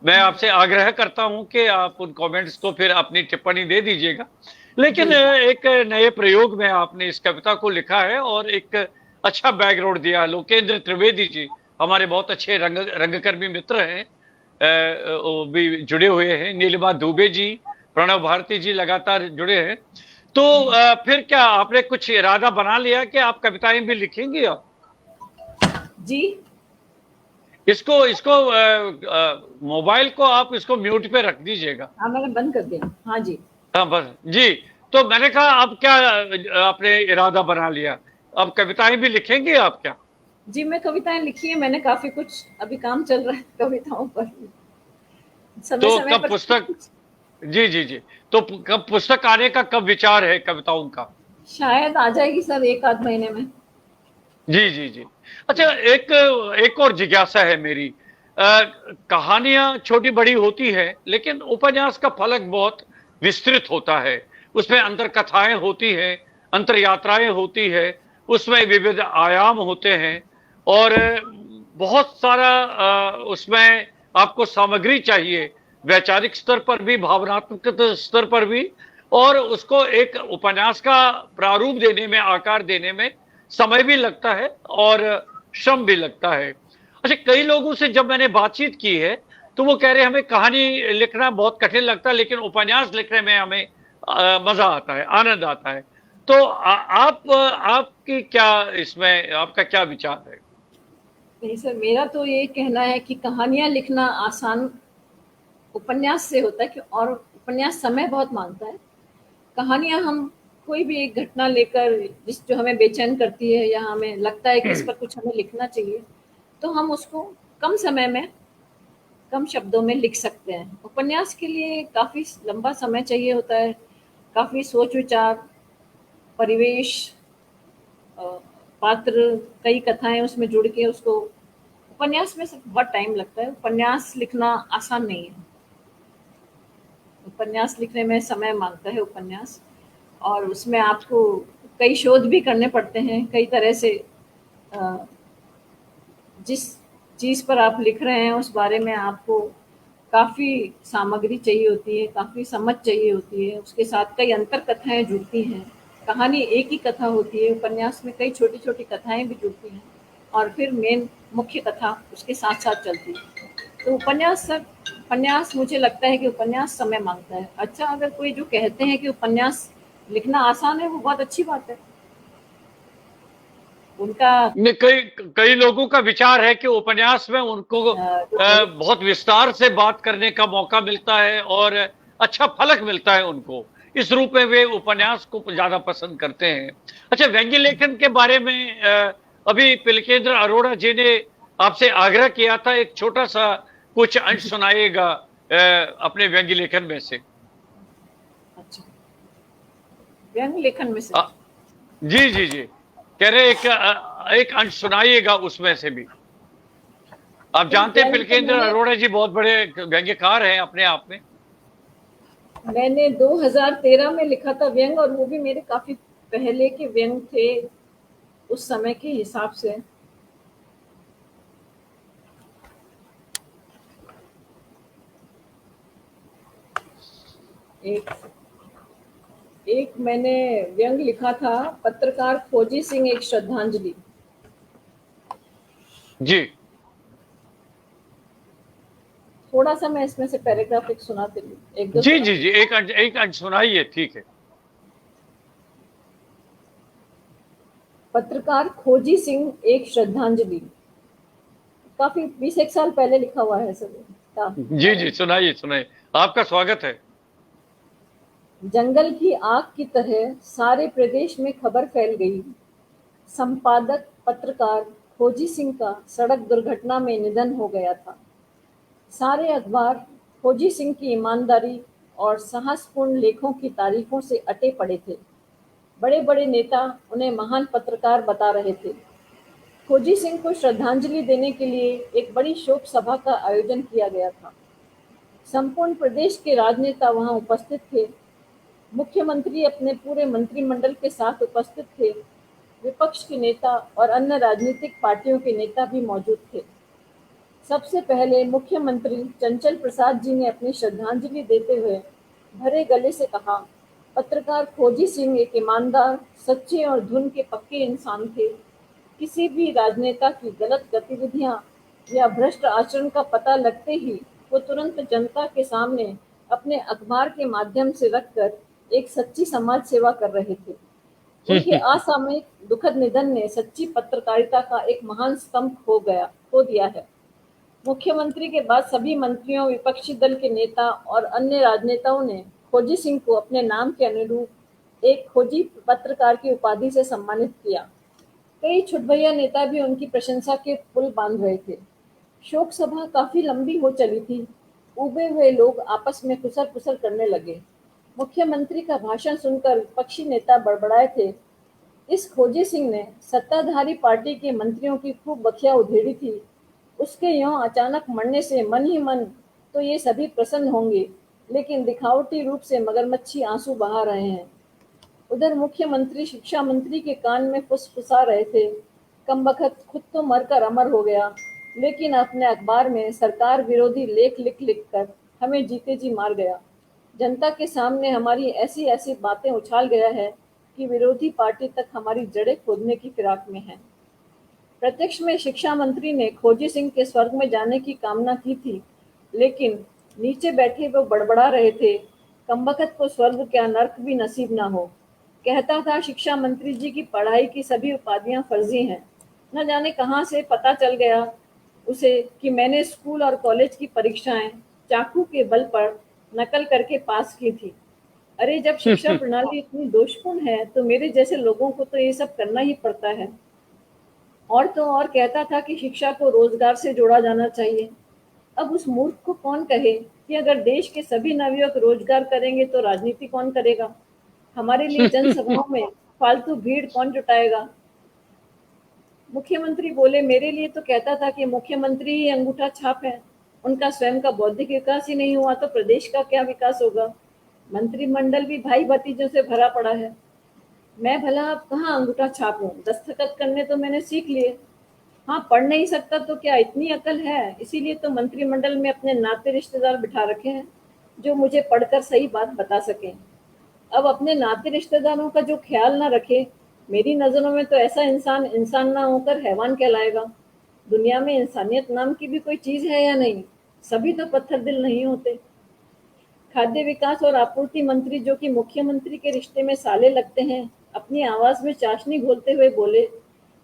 मैं आपसे आग्रह करता हूं कि आप उन कमेंट्स को फिर अपनी टिप्पणी दे दीजिएगा। लेकिन एक नए प्रयोग में आपने इस कविता को लिखा है और एक अच्छा बैकग्राउंड दिया। लोकेंद्र त्रिवेदी जी हमारे बहुत अच्छे रंगकर्मी मित्र हैं, वो भी जुड़े हुए हैं। नीलिमा दुबे जी, प्रणव भारती जी लगातार जुड़े हैं। तो फिर क्या आपने कुछ इरादा बना लिया कि आप कविताएं भी लिखेंगी? आप जी इसको इसको मोबाइल को आप इसको म्यूट पे रख दीजिएगा। हाँ, मैंने बंद कर दिया। हाँ जी। हाँ बस जी। तो मैंने कहा अब क्या आपने इरादा बना लिया? अब कविताएं भी लिखेंगे आप क्या? जी, मैं कविताएं लिखी है मैंने काफी कुछ, अभी काम चल रहा है कविताओं पर, समय तो समय कब पर। पुस्तक? जी जी जी। तो कब पुस्तक आने का कब विचार है कविताओं का? शायद आ जाएगी सर, एक आध महीने में। जी जी जी। अच्छा, एक एक और जिज्ञासा है मेरी। कहानियां छोटी बड़ी होती है, लेकिन उपन्यास का फलक बहुत विस्तृत होता है। उसमें अंतर कथाएं होती हैं, अंतर यात्राएं होती है, उसमें विविध आयाम होते हैं और बहुत सारा उसमें आपको सामग्री चाहिए, वैचारिक स्तर पर भी, भावनात्मक स्तर पर भी। और उसको एक उपन्यास का प्रारूप देने में, आकार देने में समय भी लगता है और श्रम भी लगता है। अच्छा, कई लोगों से जब मैंने बातचीत की है तो वो कह रहे हैं हमें कहानी लिखना बहुत कठिन लगता है, लेकिन उपन्यास लिखने में हमें मजा आता है, आनंद आता है। तो आपकी क्या इसमें, आपका क्या विचार है? नहीं सर, मेरा तो ये कहना है कि कहानियां लिखना आसान उपन्यास से होता है कि, और उपन्यास समय बहुत मांगता है। कहानियां हम कोई भी एक घटना लेकर, जिस जो हमें बेचैन करती है या हमें लगता है कि इस पर कुछ हमें लिखना चाहिए, तो हम उसको कम समय में कम शब्दों में लिख सकते हैं। उपन्यास के लिए काफ़ी लंबा समय चाहिए होता है, काफ़ी सोच विचार, परिवेश, अ, पात्र, कई कथाएं उसमें जुड़ के उसको, उपन्यास में सब बहुत टाइम लगता है। उपन्यास लिखना आसान नहीं है। उपन्यास लिखने में समय मांगता है उपन्यास, और उसमें आपको कई शोध भी करने पड़ते हैं कई तरह से। अ, जिस चीज़ पर आप लिख रहे हैं उस बारे में आपको काफ़ी सामग्री चाहिए होती है, काफ़ी समझ चाहिए होती है, उसके साथ कई अंतर कथाएँ जुड़ती हैं। कहानी एक ही कथा होती है, उपन्यास में कई छोटी-छोटी कथाएँ भी जुड़ती हैं और फिर मेन मुख्य कथा उसके साथ-साथ चलती है। तो उपन्यास मुझे लगता है कि उपन्यास समय माँगता है। अच्छा, अगर कोई जो कहते हैं कि उपन्यास लिखना आसान है, वो बहुत अच्छी बात है। उनका नहीं, कई कई लोगों का विचार है कि उपन्यास में उनको जो मेरे बहुत विस्तार से बात करने का मौका मिलता है और अच्छा फलक मिलता है उनको। इस रूप में वे उपन्यास को ज्यादा पसंद करते हैं। अच्छा, व्यंग्य लेखन के बारे में अभी पिलकेंद्र अरोड़ा जी ने आपसे आग्रह किया था, एक छोटा सा कुछ अंश सुनाइएगा अपने व्यंग्य लेखन में से। अच्छा, व्यंग्य लेखन में से। अ, जी जी जी। कह रहे एक अंश सुनाइएगा उसमें से भी। आप नहीं, जानते हैं व्यंग्य तो पिलकेंद्र मैंने अरोड़ा जी बहुत बड़े व्यंग्यकार हैं अपने आप में। मैंने 2013 में लिखा था व्यंग, और वो भी मेरे काफी पहले के व्यंग थे उस समय के हिसाब से। एक एक मैंने व्यंग लिखा था, पत्रकार खोजी सिंह एक श्रद्धांजलि। जी। थोड़ा सा मैं इसमें से पैराग्राफ एक सुनाती हूँ, एक दो जी जी जी, एक अंश सुनाइए, ठीक है। पत्रकार खोजी सिंह एक श्रद्धांजलि, काफी 20 साल पहले लिखा हुआ है सब। जी जी, सुनाइए सुनाइए, आपका स्वागत है। जंगल की आग की तरह सारे प्रदेश में खबर फैल गई। संपादक पत्रकार खोजी सिंह का सड़क दुर्घटना में निधन हो गया था। सारे अखबार खोजी सिंह की ईमानदारी और साहसपूर्ण लेखों की तारीफों से अटे पड़े थे। बड़े बड़े नेता उन्हें महान पत्रकार बता रहे थे। खोजी सिंह को श्रद्धांजलि देने के लिए एक बड़ी शोक सभा का आयोजन किया गया था। संपूर्ण प्रदेश के राजनेता वहां उपस्थित थे। मुख्यमंत्री अपने पूरे मंत्रिमंडल के साथ उपस्थित थे। विपक्ष के नेता और अन्य राजनीतिक पार्टियों के नेता भी मौजूद थे। सबसे पहले मुख्यमंत्री चंचल प्रसाद जी ने अपनी श्रद्धांजलि देते हुए भरे गले से कहा, पत्रकार खोजी सिंह एक ईमानदार, सच्चे और धुन के पक्के इंसान थे। किसी भी राजनेता की गलत गतिविधियां या भ्रष्ट आचरण का पता लगते ही वो तुरंत जनता के सामने अपने अखबार के माध्यम से रखकर एक सच्ची समाज सेवा कर रहे थे। उनके असामयिक दुखद निधन ने सच्ची पत्रकारिता का एक महान स्तंभ खो दिया है। मुख्यमंत्री के बाद सभी मंत्रियों, विपक्षी दल के नेता और अन्य राजनेताओं ने खोजी सिंह को अपने नाम के अनुरूप एक खोजी पत्रकार की उपाधि से सम्मानित किया। कई छुटभैया नेता भी उनकी प्रशंसा के पुल बांध रहे थे। शोक सभा काफी लंबी हो चली थी। उबे हुए लोग आपस में खुसर पुसर करने लगे। मुख्यमंत्री का भाषण सुनकर विपक्षी नेता बड़बड़ाए थे, इस खोजी सिंह ने सत्ताधारी पार्टी के मंत्रियों की खूब बखिया उधेड़ी थी। उसके यूं अचानक मरने से मन ही मन तो ये सभी प्रसन्न होंगे, लेकिन दिखावटी रूप से मगरमच्छी आंसू बहा रहे हैं। उधर मुख्यमंत्री शिक्षा मंत्री के कान में फुसफुसा रहे थे, कमबख्त खुद तो मरकर अमर हो गया, लेकिन अपने अखबार में सरकार विरोधी लेख लिख लिख कर हमें जीते जी मार गया। जनता के सामने हमारी ऐसी ऐसी बातें उछाल गया है कि विरोधी पार्टी तक हमारी जड़ें खोदने की फिराक में है। प्रत्यक्ष में शिक्षा मंत्री ने खोजी सिंह के स्वर्ग में जाने की कामना की थी, लेकिन नीचे बैठे वो बड़बड़ा रहे थे, कमबख्त को स्वर्ग क्या नर्क भी नसीब ना हो। कहता था शिक्षा मंत्री जी की पढ़ाई की सभी उपाधियां फर्जी हैं। न जाने कहां से पता चल गया उसे कि मैंने स्कूल और कॉलेज की परीक्षाएं चाकू के बल पर नकल करके पास की थी। अरे जब शिक्षा प्रणाली इतनी दोषपूर्ण है तो मेरे जैसे लोगों को तो ये सब करना ही पड़ता है। और तो और कहता था कि शिक्षा को रोजगार से जोड़ा जाना चाहिए। अब उस मूर्ख को कौन कहे कि अगर देश के सभी नवयुवक रोजगार करेंगे तो राजनीति कौन करेगा? हमारे लिए जनसभाओं में फालतू भीड़ कौन जुटाएगा? मुख्यमंत्री बोले, मेरे लिए तो कहता था कि मुख्यमंत्री ही अंगूठा छाप है। उनका स्वयं का बौद्धिक विकास ही नहीं हुआ तो प्रदेश का क्या विकास होगा? मंत्रिमंडल भी भाई भतीजों से भरा पड़ा है। मैं भला अब कहाँ अंगूठा छापूं? दस्तखत करने तो मैंने सीख लिए। हाँ, पढ़ नहीं सकता तो क्या इतनी अकल है? इसीलिए तो मंत्रिमंडल में अपने नाते रिश्तेदार बिठा रखे हैं जो मुझे पढ़कर सही बात बता सकें। अब अपने नाते रिश्तेदारों का जो ख्याल ना रखे, मेरी नजरों में तो ऐसा इंसान इंसान ना होकर हैवान कहलाएगा। दुनिया में इंसानियत नाम की भी कोई चीज है या नहीं? सभी तो पत्थर दिल नहीं होते। खाद्य विकास और आपूर्ति मंत्री, जो कि मुख्यमंत्री के रिश्ते में साले लगते हैं, अपनी आवाज में चाशनी घोलते हुए बोले,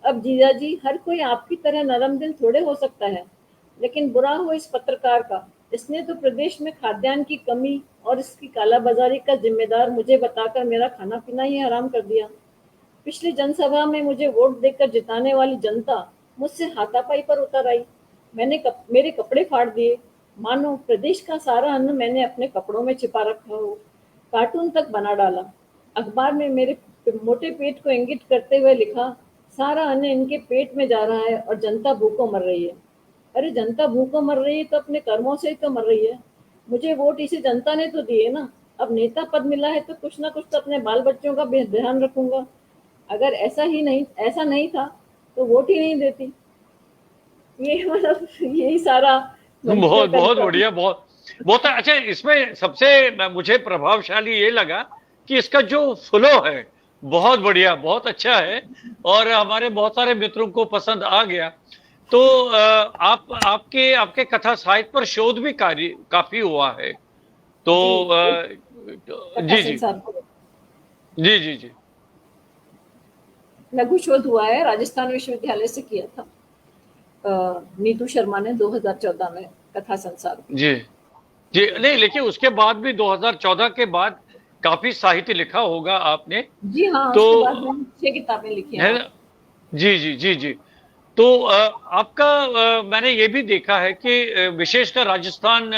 अब जीजा जी, हर कोई आपकी तरह नरम दिल थोड़े हो सकता है, लेकिन बुरा हो इस पत्रकार का। इसने तो प्रदेश में खाद्यान्न की कमी और इसकी कालाबाजारी का जिम्मेदार मुझे बताकर मेरा खाना पीना ही हराम कर दिया। पिछली जनसभा में मुझे वोट देकर जिताने वाली जनता मुझसे हाथापाई पर उतर आई। मेरे कपड़े फाड़ दिए, मानो प्रदेश का सारा अन्न मैंने अपने कपड़ों में छिपा रखा हो। कार्टून तक बना डाला। अखबार में मेरे मोटे पेट को इंगित करते हुए लिखा, सारा अन्न इनके पेट में जा रहा है और जनता भूखों मर रही है। अरे जनता भूखों मर रही है तो अपने कर्मों से ही तो मर रही है। मुझे वोट इसी जनता ने तो दिए ना। अब नेता पद मिला है तो कुछ ना कुछ तो अपने बाल बच्चों का भी ध्यान रखूंगा। अगर ऐसा नहीं था तो वोट ही नहीं देती। ये मतलब यही सारा बहुत बहुत बढ़िया, बहुत बहुत अच्छा। इसमें सबसे मुझे प्रभावशाली ये लगा कि इसका जो फ्लो है बहुत बढ़िया, बहुत अच्छा है और हमारे बहुत सारे मित्रों को पसंद आ गया। तो आपके आपके कथा साहित्य पर शोध भी कार्य काफी हुआ है। तो कथा जी जी संसार पर जी जी जी लघु शोध हुआ है, राजस्थान विश्वविद्यालय से किया था नीतू शर्मा ने 2014 में कथा संसार। जी जी। नहीं, लेकिन उसके बाद भी 2014 के बाद काफी साहित्य लिखा होगा आपने। जी हाँ, तो उसके बाद मैंने 6 किताबें लिखी हैं। है हाँ ना? जी जी जी जी। तो आपका मैंने ये भी देखा है कि विशेषकर राजस्थान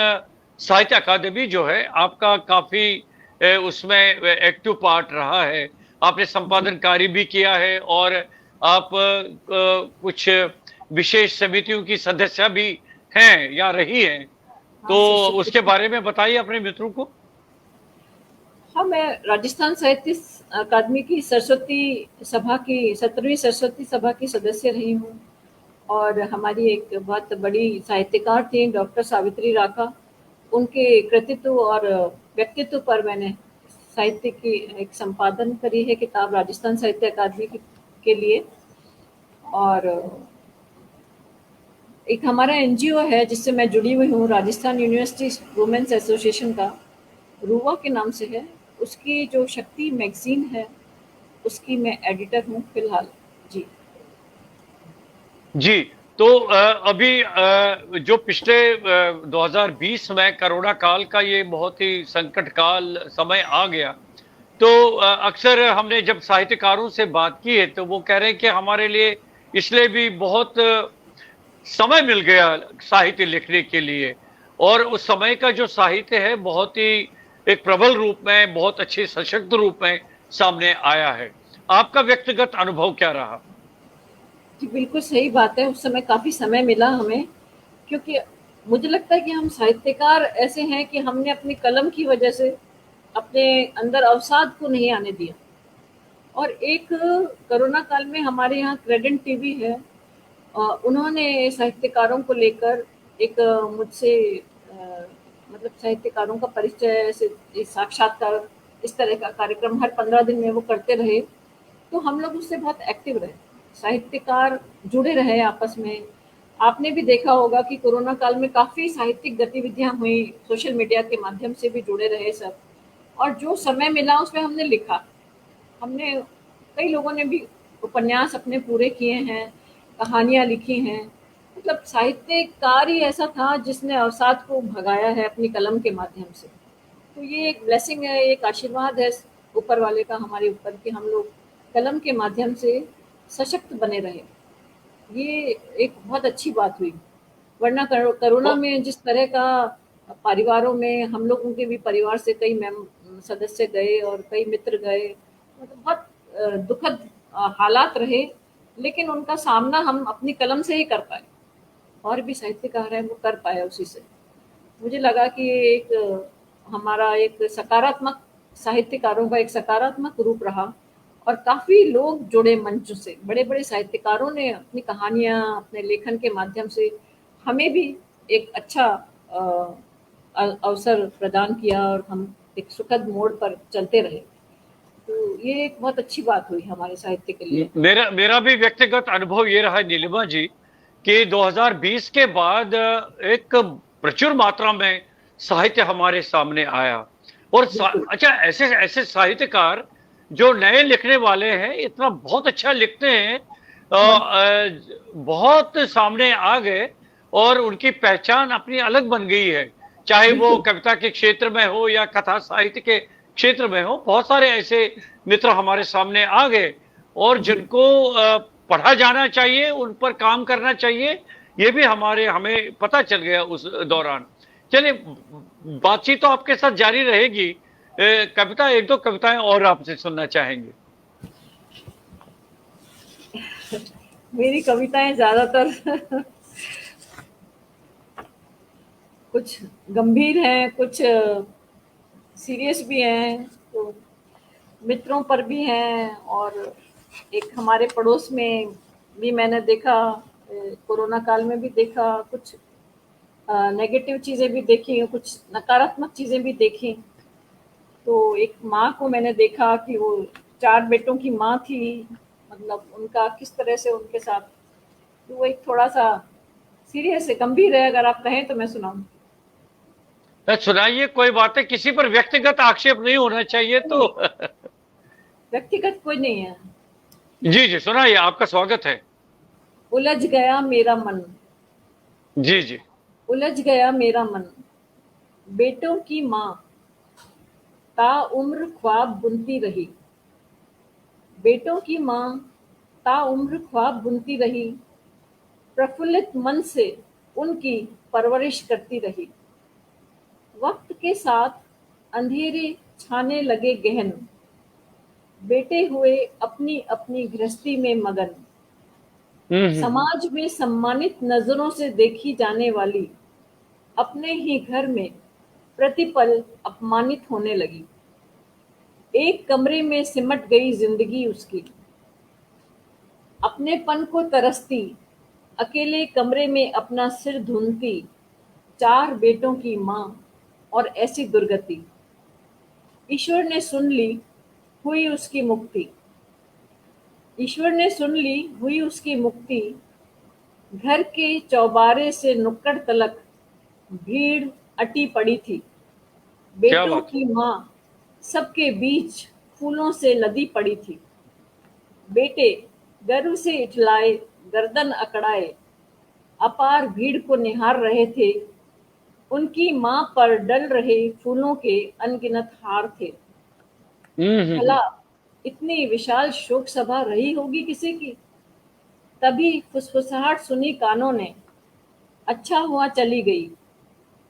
साहित्य अकादमी जो है आपका काफी उसमें एक्टिव पार्ट रहा है। आपने जी संपादन कार्य भी किया है और आप कुछ विशेष समितियों की सदस्य भी हैं या रही हैं। हाँ, तो उसके सशक्त। बारे में बताइए अपने मित्रों को। हाँ, मैं राजस्थान साहित्य अकादमी की सरस्वती सभा की 17वीं सरस्वती सभा की सदस्य रही हूँ। और हमारी एक बहुत बड़ी साहित्यकार थी डॉक्टर सावित्री राका, उनके कृतित्व और व्यक्तित्व पर मैंने साहित्य की एक संपादन करी है किताब राजस्थान साहित्य अकादमी के लिए। और एक हमारा एनजीओ है जिससे मैं जुड़ी हुई हूँ, राजस्थान यूनिवर्सिटी वुमेन्स एसोसिएशन का, रूवा के नाम से है। उसकी जो शक्ति मैगजीन है उसकी मैं एडिटर हूँ फिलहाल। जी जी। तो अभी जो पिछले 2020 में कोरोना काल का ये बहुत ही संकट काल समय आ गया। तो अक्सर हमने जब साहित्यकारों से बात की है तो वो कह रहे हैं कि हमारे लिए इसलिए भी बहुत समय मिल गया साहित्य लिखने के लिए। और उस समय का जो साहित्य है बहुत ही एक प्रबल रूप में, बहुत अच्छे सशक्त रूप में सामने आया है। आपका व्यक्तिगत अनुभव क्या रहा? जी, बिल्कुल सही बात है। उस समय काफ़ी समय मिला हमें, क्योंकि मुझे लगता है कि हम साहित्यकार ऐसे हैं कि हमने अपनी कलम की वजह से अपने अंदर अवसाद को नहीं आने दिया। और एक कोरोना काल में हमारे यहाँ क्रेडेंट टीवी है, उन्होंने साहित्यकारों को लेकर एक मुझसे मतलब साहित्यकारों का परिचय, ऐसे साक्षात्कार, इस तरह का कार्यक्रम हर 15 दिन में वो करते रहे। तो हम लोग उससे बहुत एक्टिव रहे, साहित्यकार जुड़े रहे आपस में। आपने भी देखा होगा कि कोरोना काल में काफ़ी साहित्यिक गतिविधियां हुई, सोशल मीडिया के माध्यम से भी जुड़े रहे सब। और जो समय मिला उसमें हमने लिखा। हमने कई लोगों ने भी उपन्यास अपने पूरे किए हैं, कहानियाँ लिखी हैं। मतलब साहित्यकार ही ऐसा था जिसने अवसाद को भगाया है अपनी कलम के माध्यम से। तो ये एक ब्लेसिंग है, एक आशीर्वाद है ऊपर वाले का हमारे ऊपर कि हम लोग कलम के माध्यम से सशक्त बने रहे। ये एक बहुत अच्छी बात हुई। वरना कोरोना तो में जिस तरह का परिवारों में, हम लोगों के भी परिवार से कई सदस्य गए और कई मित्र गए, मतलब बहुत दुखद हालात रहे। लेकिन उनका सामना हम अपनी कलम से ही कर पाए, और भी साहित्यकार हैं वो कर पाए उसी से। मुझे लगा कि ये एक हमारा एक सकारात्मक, साहित्यकारों का एक सकारात्मक रूप रहा। और काफ़ी लोग जुड़े मंच से, बड़े-बड़े साहित्यकारों ने अपनी कहानियाँ, अपने लेखन के माध्यम से हमें भी एक अच्छा अवसर प्रदान किया और हम एक सुखद मोड़ पर चलते रहे। तो ये एक बहुत अच्छी बात हुई हमारे साहित्य के लिए। मेरा मेरा भी व्यक्तिगत अनुभव ये रहा नीलिमा जी कि 2020 के बाद एक प्रचुर मात्रा में साहित्य हमारे सामने आया। और बिल्कुल। अच्छा, ऐसे ऐसे साहित्यकार जो नए लिखने वाले हैं इतना बहुत अच्छा लिखते हैं, हाँ, बहुत सामने आ गए और उनकी पहचान अपनी अलग बन गई है। चाहे वो बिल्कुल। कविता के क्षेत्र में हो या कथा साहित्य के क्षेत्र में हो, बहुत सारे ऐसे मित्र हमारे सामने आ गए और जी। जिनको पढ़ा जाना चाहिए, उन पर काम करना चाहिए। ये भी हमें पता चल गया उस दौरान। चलिए, बातचीत तो आपके साथ जारी रहेगी। कविता, एक दो कविताएं और आपसे सुनना चाहेंगे। मेरी कविताएं ज़्यादातर कुछ गंभीर हैं, कुछ सीरियस भी हैं, तो मित्रों पर भी हैं। और एक हमारे पड़ोस में भी मैंने देखा, कोरोना काल में भी देखा, कुछ नेगेटिव चीज़ें भी देखी, कुछ नकारात्मक चीज़ें भी देखी। तो एक माँ को मैंने देखा कि वो 4 बेटों की माँ थी, मतलब उनका किस तरह से उनके साथ तो वो एक थोड़ा सा सीरियस है, गंभीर है, अगर आप कहें तो मैं सुनाऊं। सुनाइए, कोई बात है, किसी पर व्यक्तिगत आक्षेप नहीं होना चाहिए तो। नहीं, व्यक्तिगत कोई नहीं है। जी जी, सुनाइए, आपका स्वागत है। उलझ गया मेरा मन, जी जी। उलझ गया मेरा मन, बेटों की माँ ताउम्र ख्वाब बुनती रही, बेटों की माँ ताउम्र ख्वाब बुनती रही, प्रफुल्लित मन से उनकी परवरिश करती रही। वक्त के साथ अंधेरे छाने लगे गहन, बेटे हुए अपनी अपनी गृहस्थी में मगन। हम्म। समाज में सम्मानित नजरों से देखी जाने वाली अपने ही घर में प्रतिपल अपमानित होने लगी। एक कमरे में सिमट गई जिंदगी उसकी, अपनेपन को तरसती, अकेले कमरे में अपना सिर धुनती, चार बेटों की माँ और ऐसी दुर्गति। ईश्वर ने सुन ली, हुई उसकी मुक्ति, ईश्वर ने सुन ली, हुई उसकी मुक्ति। घर के चौबारे से नुक्कड़ तलक भीड़ अटी पड़ी थी, क्या बेटों बात है। की माँ सबके बीच फूलों से लदी पड़ी थी। बेटे गर्व से इठलाए, गर्दन अकड़ाए, अपार भीड़ को निहार रहे थे। उनकी माँ पर डल रहे फूलों के अनगिनत हार थे। हम्म। भला इतनी विशाल शोक सभा रही होगी किसी की? तभी फुसफुसाहट सुनी कानों ने, अच्छा हुआ चली गई।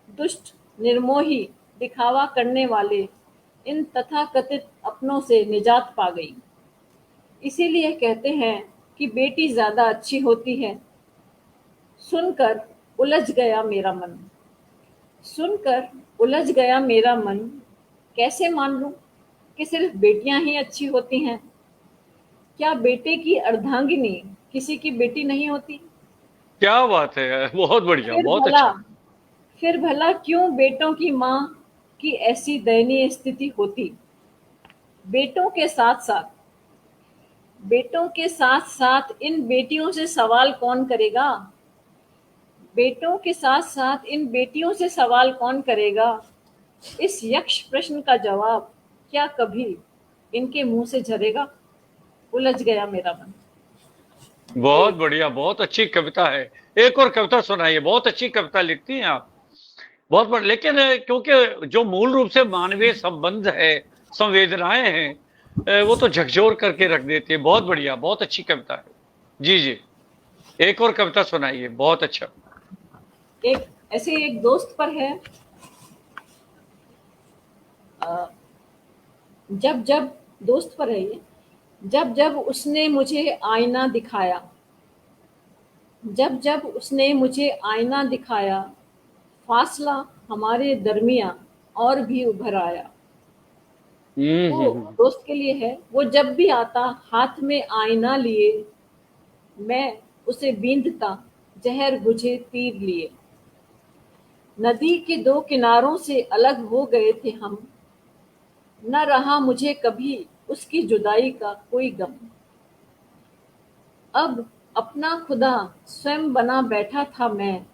दुष्ट निर्मोही दिखावा करने वाले इन तथाकथित अपनों से निजात पा गई। इसीलिए कहते हैं कि बेटी ज्यादा अच्छी होती है। सुनकर उलझ गया मेरा मन, सुनकर उलझ गया मेरा मन। कैसे मान लूं कि सिर्फ बेटियां ही अच्छी होती हैं? क्या बेटे की अर्धांगिनी किसी की बेटी नहीं होती? क्या बात है, बहुत बढ़िया, फिर बहुत भला अच्छा। फिर भला क्यों बेटों की माँ की ऐसी दयनीय स्थिति होती? बेटों के साथ साथ बेटों के साथ साथ इन बेटियों से सवाल कौन करेगा? बेटों के साथ साथ इन बेटियों से सवाल कौन करेगा? इस यक्ष प्रश्न का जवाब क्या कभी इनके मुंह से झरेगा? उलझ गया मेरा मन। बहुत बढ़िया, बहुत अच्छी कविता है। एक और कविता सुनाइए, बहुत अच्छी कविता लिखती हैं आप। बहुत बढ़िया, लेकिन क्योंकि जो मूल रूप से मानवीय संबंध है, संवेदनाएं हैं, वो तो झकझोर करके रख देती है। बहुत बढ़िया, बहुत अच्छी कविता है। जी जी, एक और कविता सुनाइए, बहुत अच्छा। एक ऐसे एक दोस्त पर है। अ, जब जब दोस्त पर है ये। जब जब उसने मुझे आईना दिखाया, जब जब उसने मुझे आईना दिखाया, फासला हमारे दरमिया और भी उभर आया। वो हम्म। दोस्त के लिए है। वो जब भी आता हाथ में आईना लिए, मैं उसे बींधता जहर बुझे तीर लिए। नदी के दो किनारों से अलग हो गए थे हम, न रहा मुझे कभी उसकी जुदाई का कोई गम। अब अपना खुदा स्वयं बना बैठा था मैं,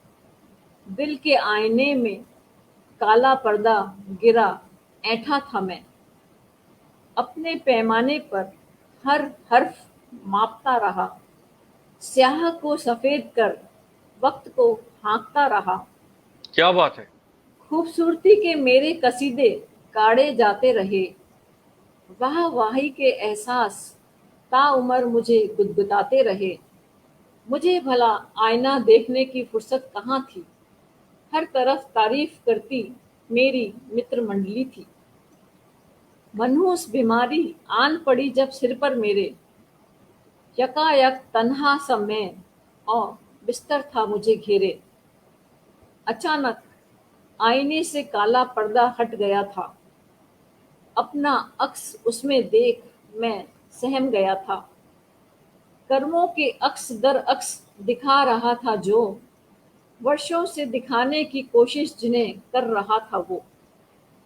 दिल के आईने में काला पर्दा गिरा ऐंठा था मैं। अपने पैमाने पर हर हर्फ मापता रहा, स्याह को सफेद कर वक्त को हाँकता रहा। क्या बात है। खूबसूरती के मेरे कसीदे काढ़े जाते रहे, वाह वाही के एहसास ताउम्र मुझे गुदगुदाते रहे। मुझे भला आईना देखने की फुर्सत कहाँ थी, हर तरफ तारीफ करती मेरी मित्र मंडली थी। मनहूस बीमारी आन पड़ी जब सिर पर मेरे, यकायक तन्हा सा मैं और बिस्तर था मुझे घेरे। अचानक आईने से काला पर्दा हट गया था, अपना अक्स उसमें देख मैं सहम गया था। कर्मों के अक्स दर अक्स दिखा रहा था जो, वर्षों से दिखाने की कोशिश जिन्हें कर रहा था वो।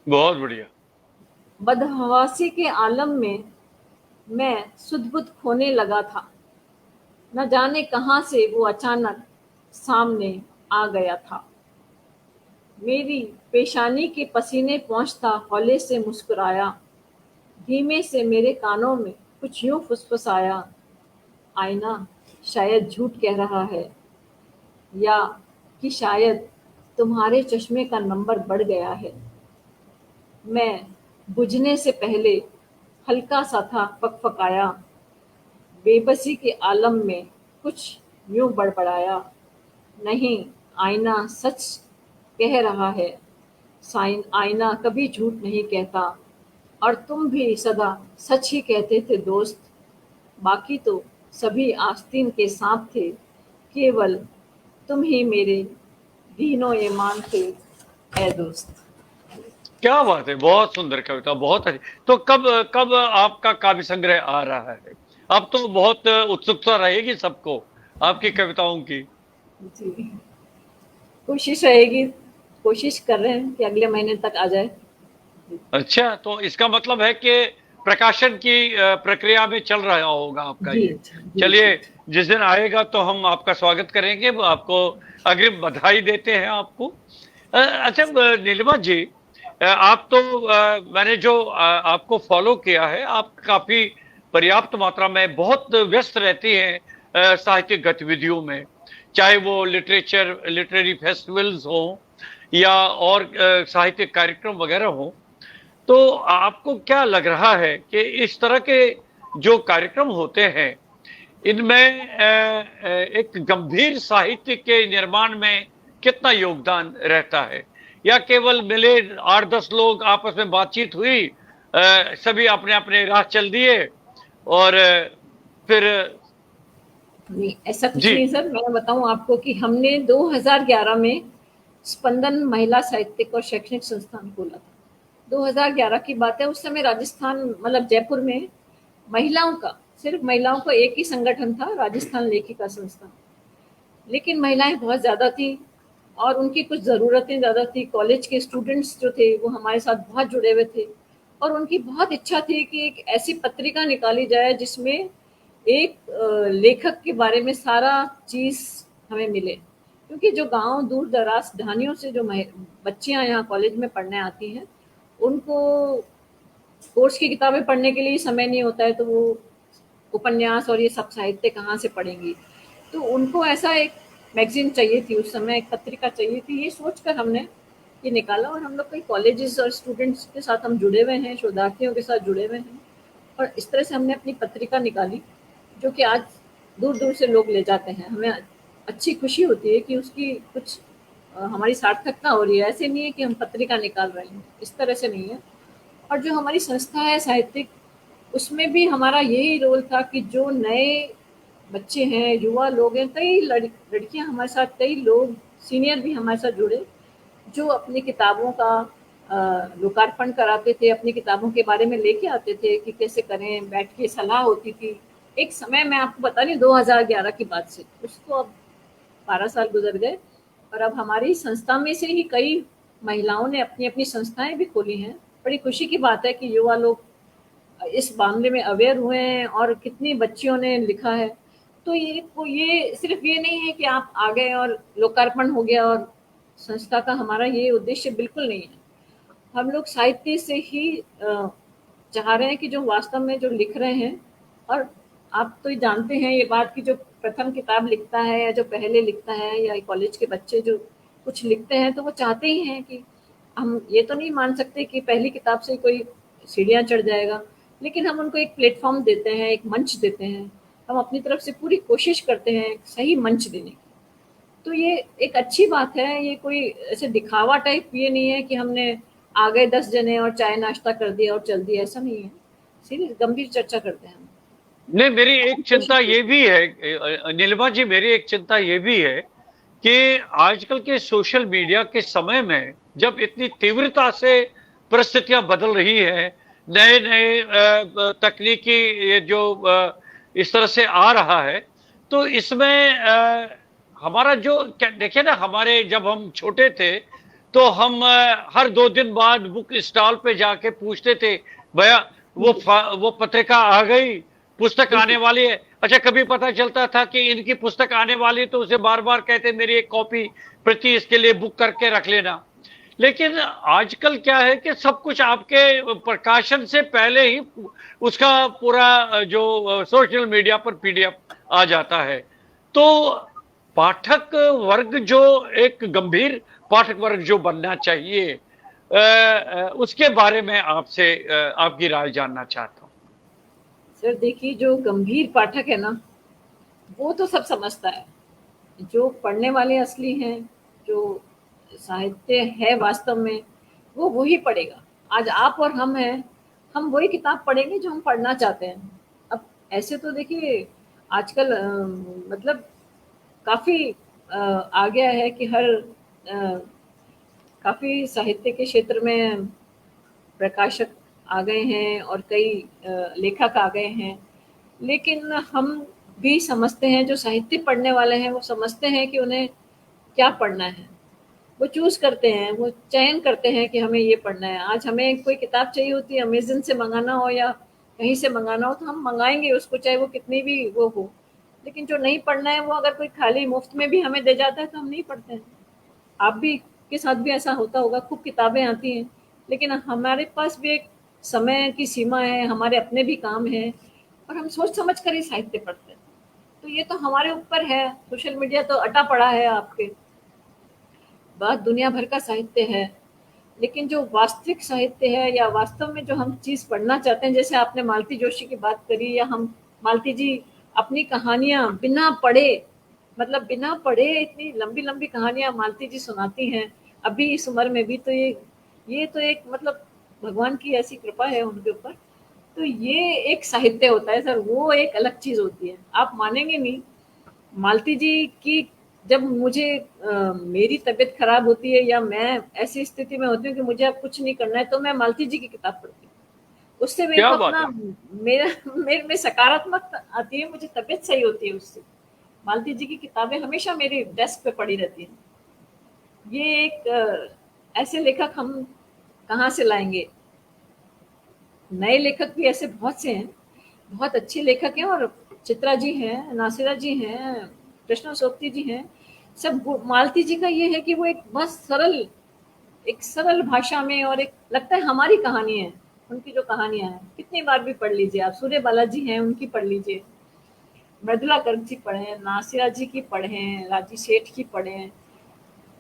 बहुत बढ़िया। बदहवासी के आलम में मैं सुध बुध खोने लगा था। न जाने कहाँ से वो अचानक सामने आ गया था। मेरी पेशानी के पसीने पहुँचता हौले से मुस्कुराया, धीमे से मेरे कानों में कुछ यूं फुसफुसाया, आईना शायद झूठ कह रहा है, या कि शायद तुम्हारे चश्मे का नंबर बढ़ गया है। मैं बुझने से पहले हल्का सा था फकफकाया, बेबसी के आलम में कुछ यूं बड़बड़ाया, नहीं, आईना सच कह रहा है, साइन आईना कभी झूठ नहीं कहता, और तुम भी सदा सच ही कहते थे दोस्त, बाकी तो सभी आस्तीन के सांप थे, केवल तुम ही मेरे दीनो ईमान थे ए दोस्त। क्या बात है, बहुत सुंदर कविता, बहुत अच्छी। तो कब कब आपका काव्य संग्रह आ रहा है? अब तो बहुत उत्सुकता रहेगी सबको आपकी कविताओं की। जी, कोशिश रहेगी, कोशिश कर रहे हैं कि अगले महीने तक आ जाए। अच्छा, तो इसका मतलब है कि प्रकाशन की प्रक्रिया में चल रहा होगा आपका जी ये। अच्छा, जी चलिए, जी जिस दिन आएगा तो हम आपका स्वागत करेंगे, आपको अग्रिम बधाई देते हैं आपको। अच्छा नीलिमा जी, आप तो मैंने जो आपको फॉलो किया है, आप काफी पर्याप्त मात्रा में बहुत व्यस्त रहती हैं साहित्यिक गतिविधियों में, चाहे वो लिटरेरी फेस्टिवल्स हो या और साहित्यिक कार्यक्रम वगैरह हो। तो आपको क्या लग रहा है कि इस तरह के जो कार्यक्रम होते हैं, इनमें एक गंभीर साहित्य के निर्माण में कितना योगदान रहता है, या केवल मिले 8-10 लोग, आपस में बातचीत हुई, सभी अपने अपने राह चल दिए और फिर? नहीं, ऐसा कुछ जी। नहीं सर। मैं बताऊं आपको कि हमने 2011 में स्पंदन महिला साहित्यिक और शैक्षणिक संस्थान खोला था। 2011 की बात है। उस समय राजस्थान मतलब जयपुर में महिलाओं का, सिर्फ महिलाओं का एक ही संगठन था, राजस्थान लेखिका संस्थान। लेकिन महिलाएं बहुत ज़्यादा थी और उनकी कुछ ज़रूरतें ज़्यादा थी। कॉलेज के स्टूडेंट्स जो थे वो हमारे साथ बहुत जुड़े हुए थे और उनकी बहुत इच्छा थी कि एक ऐसी पत्रिका निकाली जाए जिसमें एक लेखक के बारे में सारा चीज़ हमें मिले। क्योंकि जो गांव दूर दराज ढानियों से जो बच्चियां यहाँ कॉलेज में पढ़ने आती हैं, उनको कोर्स की किताबें पढ़ने के लिए समय नहीं होता है, तो वो उपन्यास और ये सब साहित्य कहाँ से पढ़ेंगी। तो उनको ऐसा एक मैगजीन चाहिए थी, उस समय एक पत्रिका चाहिए थी। ये सोचकर हमने ये निकाला और हम लोग कई कॉलेजेस और स्टूडेंट्स के साथ हम जुड़े हुए हैं, शोधार्थियों के साथ जुड़े हुए हैं, और इस तरह से हमने अपनी पत्रिका निकाली, जो कि आज दूर दूर से लोग ले जाते हैं। हमें अच्छी खुशी होती है कि उसकी कुछ हमारी सार्थकता हो रही है। ऐसे नहीं है कि हम पत्रिका निकाल रहे हैं, इस तरह से नहीं है। और जो हमारी संस्था है साहित्यिक, उसमें भी हमारा यही रोल था कि जो नए बच्चे हैं, युवा लोग हैं, कई लड़कियां हमारे साथ, कई लोग सीनियर भी हमारे साथ जुड़े, जो अपनी किताबों का लोकार्पण कराते थे, अपनी किताबों के बारे में लेके आते थे कि कैसे करें, बैठ के सलाह होती थी। एक समय मैं आपको बता रही हूँ 2011 की बात से, उसको अब 12 साल गुजर गए, और अब हमारी संस्था में से ही कई महिलाओं ने अपनी अपनी संस्थाएं भी खोली हैं। बड़ी खुशी की बात है कि युवा लोग इस मामले में अवेयर हुए हैं और कितनी बच्चियों ने लिखा है। तो ये सिर्फ ये नहीं है कि आप आ गए और लोकार्पण हो गया, और संस्था का हमारा ये उद्देश्य बिल्कुल नहीं है। हम लोग साहित्य से ही चाह रहे हैं कि जो वास्तव में जो लिख रहे हैं, और आप तो जानते हैं ये बात कि जो प्रथम किताब लिखता है या जो पहले लिखता है, या कॉलेज के बच्चे जो कुछ लिखते हैं, तो वो चाहते ही हैं कि हम ये तो नहीं मान सकते कि पहली किताब से कोई सीढ़ियाँ चढ़ जाएगा, लेकिन हम उनको एक प्लेटफॉर्म देते हैं, एक मंच देते हैं। हम अपनी तरफ से पूरी कोशिश करते हैं सही मंच देने की। तो ये एक अच्छी बात है। ये कोई ऐसे दिखावा टाइप ये नहीं है कि हमने आ गए 10 जने और चाय नाश्ता कर दिया और चल दिया, ऐसा नहीं है। सीरियस गंभीर चर्चा करते हैं हम। नहीं, मेरी एक चिंता कोशिश ये भी है नीलिमा जी, मेरी एक चिंता ये भी है कि आजकल के सोशल मीडिया के समय में जब इतनी तीव्रता से परिस्थितियां बदल रही हैं, नए नए तकनीकी ये जो इस तरह से आ रहा है, तो इसमें हमारा जो देखिए ना, हमारे जब हम छोटे थे तो हम हर 2 दिन बाद बुक स्टॉल पे जाके पूछते थे, भैया वो पत्रिका आ गई, पुस्तक आने बिल्कुल वाली है, अच्छा, कभी पता चलता था कि इनकी पुस्तक आने वाली तो उसे बार बार कहते मेरी एक कॉपी प्रति इसके लिए बुक करके रख लेना। लेकिन आजकल क्या है कि सब कुछ आपके प्रकाशन से पहले ही उसका पूरा जो सोशल मीडिया पर पीडीएफ आ जाता है। तो पाठक वर्ग जो एक गंभीर पाठक वर्ग जो बनना चाहिए, उसके बारे में आपसे आपकी राय जानना चाहता हूँ। सर देखिए, जो गंभीर पाठक है ना, वो तो सब समझता है। जो पढ़ने वाले असली हैं, जो साहित्य है वास्तव में, वो वही पढ़ेगा। आज आप और हम हैं, हम वही किताब पढ़ेंगे जो हम पढ़ना चाहते हैं। अब ऐसे तो देखिए आजकल मतलब काफ़ी आ गया है कि हर काफ़ी साहित्य के क्षेत्र में प्रकाशक आ गए हैं और कई लेखक आ गए हैं। लेकिन हम भी समझते हैं, जो साहित्य पढ़ने वाले हैं वो समझते हैं कि उन्हें क्या पढ़ना है। वो चूज़ करते हैं, वो चयन करते हैं कि हमें ये पढ़ना है। आज हमें कोई किताब चाहिए होती है, अमेज़न से मंगाना हो या कहीं से मंगाना हो, तो हम मंगाएँगे उसको, चाहे वो कितनी भी वो हो। लेकिन जो नहीं पढ़ना है, वो अगर कोई खाली मुफ्त में भी हमें दे जाता है तो हम नहीं पढ़ते हैं। आप भी के साथ भी ऐसा होता होगा, खूब किताबें आती हैं, लेकिन हमारे पास भी एक समय की सीमा है, हमारे अपने भी काम हैं और हम सोच समझ कर ही साहित्य पढ़ते हैं। तो ये तो हमारे ऊपर है। सोशल मीडिया तो अटा पड़ा है आपके, बात दुनिया भर का साहित्य है। लेकिन जो वास्तविक साहित्य है या वास्तव में जो हम चीज़ पढ़ना चाहते हैं, जैसे आपने मालती जोशी की बात करी, या हम मालती जी अपनी कहानियाँ बिना पढ़े, मतलब बिना पढ़े इतनी लंबी लंबी कहानियाँ मालती जी सुनाती हैं अभी इस उम्र में भी। तो ये तो एक मतलब भगवान की ऐसी कृपा है उनके ऊपर। तो ये एक साहित्य होता है सर, वो एक अलग चीज़ होती है, आप मानेंगे नहीं। मालती जी की जब मुझे मेरी तबीयत खराब होती है या मैं ऐसी स्थिति में होती हूँ कि मुझे अब कुछ नहीं करना है, तो मैं मालती जी की किताब पढ़ती हूँ। उससे मेरे क्या को बात अपना है। मेरा मेरे में सकारात्मक आती है, मुझे तबीयत सही होती है उससे। मालती जी की किताबें हमेशा मेरी डेस्क पे पड़ी रहती हैं। ये एक ऐसे लेखक हम कहाँ से लाएंगे? नए लेखक भी ऐसे बहुत से हैं, बहुत अच्छे लेखक हैं। और चित्रा जी हैं, नासिरा जी हैं, कृष्णा सोपती जी हैं, सब। मालती जी का ये है कि वो एक बहुत सरल, एक सरल भाषा में, और एक लगता है हमारी कहानी है। उनकी जो कहानियां हैं कितनी बार भी पढ़ लीजिए आप। सूर्य बालाजी हैं, उनकी पढ़ लीजिए, मृदुला गर्ग जी पढ़े, नासिरा जी की पढ़े, राजी सेठ की पढ़े।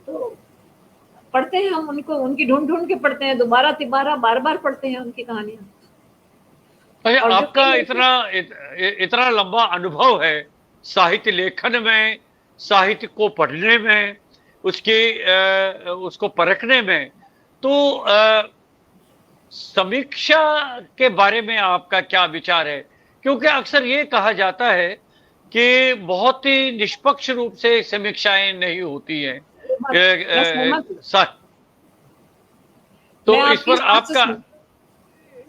तो पढ़ते हैं हम उनको, उनकी ढूंढ ढूंढ के पढ़ते हैं, दोबारा तिबारा बार बार पढ़ते हैं उनकी कहानियां। अच्छा, और जो आपका कई लड़के, इतना लंबा अनुभव है साहित्य लेखन में, साहित्य को पढ़ने में, उसके उसको परखने में। तो समीक्षा के बारे में आपका क्या विचार है? क्योंकि अक्सर ये कहा जाता है कि बहुत ही निष्पक्ष रूप से समीक्षाएं नहीं होती हैं। मैं सहमत हूँ। मैं तो इस आपकी पर इस बात से आपका।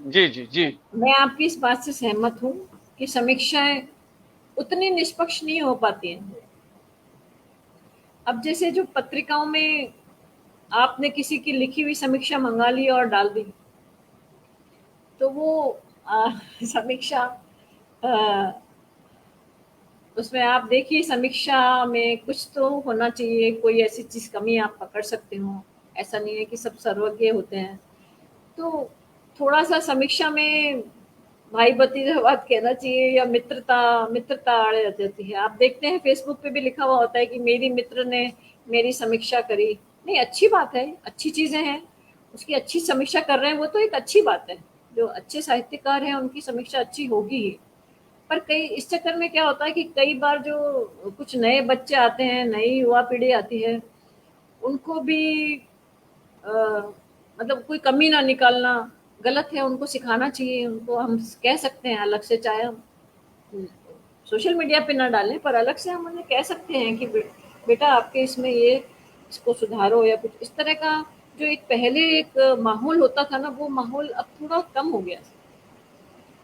जी जी जी। मैं आपकी इस बात से सहमत हूँ कि समीक्षाएं उतनी निष्पक्ष नहीं हो पाती हैं। अब जैसे जो पत्रिकाओं में आपने किसी की लिखी हुई समीक्षा मंगा ली और डाल दी, तो वो समीक्षा, अ, उसमें आप देखिए समीक्षा में कुछ तो होना चाहिए, कोई ऐसी चीज़ कमी आप पकड़ सकते हो। ऐसा नहीं है कि सब सर्वज्ञ होते हैं। तो थोड़ा सा समीक्षा में भाई भतीजावाद कहना चाहिए, या मित्रता, मित्रता आड़े आ जाती है। आप देखते हैं फेसबुक पे भी लिखा हुआ होता है कि मेरी मित्र ने मेरी समीक्षा करी। नहीं, अच्छी बात है, अच्छी चीज़ें हैं, उसकी अच्छी समीक्षा कर रहे हैं, वो तो एक अच्छी बात है। जो अच्छे साहित्यकार हैं उनकी समीक्षा अच्छी होगी ही। पर कई इस चक्कर में क्या होता है कि कई बार जो कुछ नए बच्चे आते हैं, नई युवा पीढ़ी आती है, उनको भी अ, मतलब कोई कमी ना निकालना गलत है। उनको सिखाना चाहिए, उनको हम कह सकते हैं अलग से, चाहे हम सोशल मीडिया पे ना डालें, पर अलग से हम उन्हें कह सकते हैं कि बेटा आपके इसमें ये, इसको सुधारो, या कुछ इस तरह का। जो एक पहले एक माहौल होता था ना, वो माहौल अब थोड़ा कम हो गया।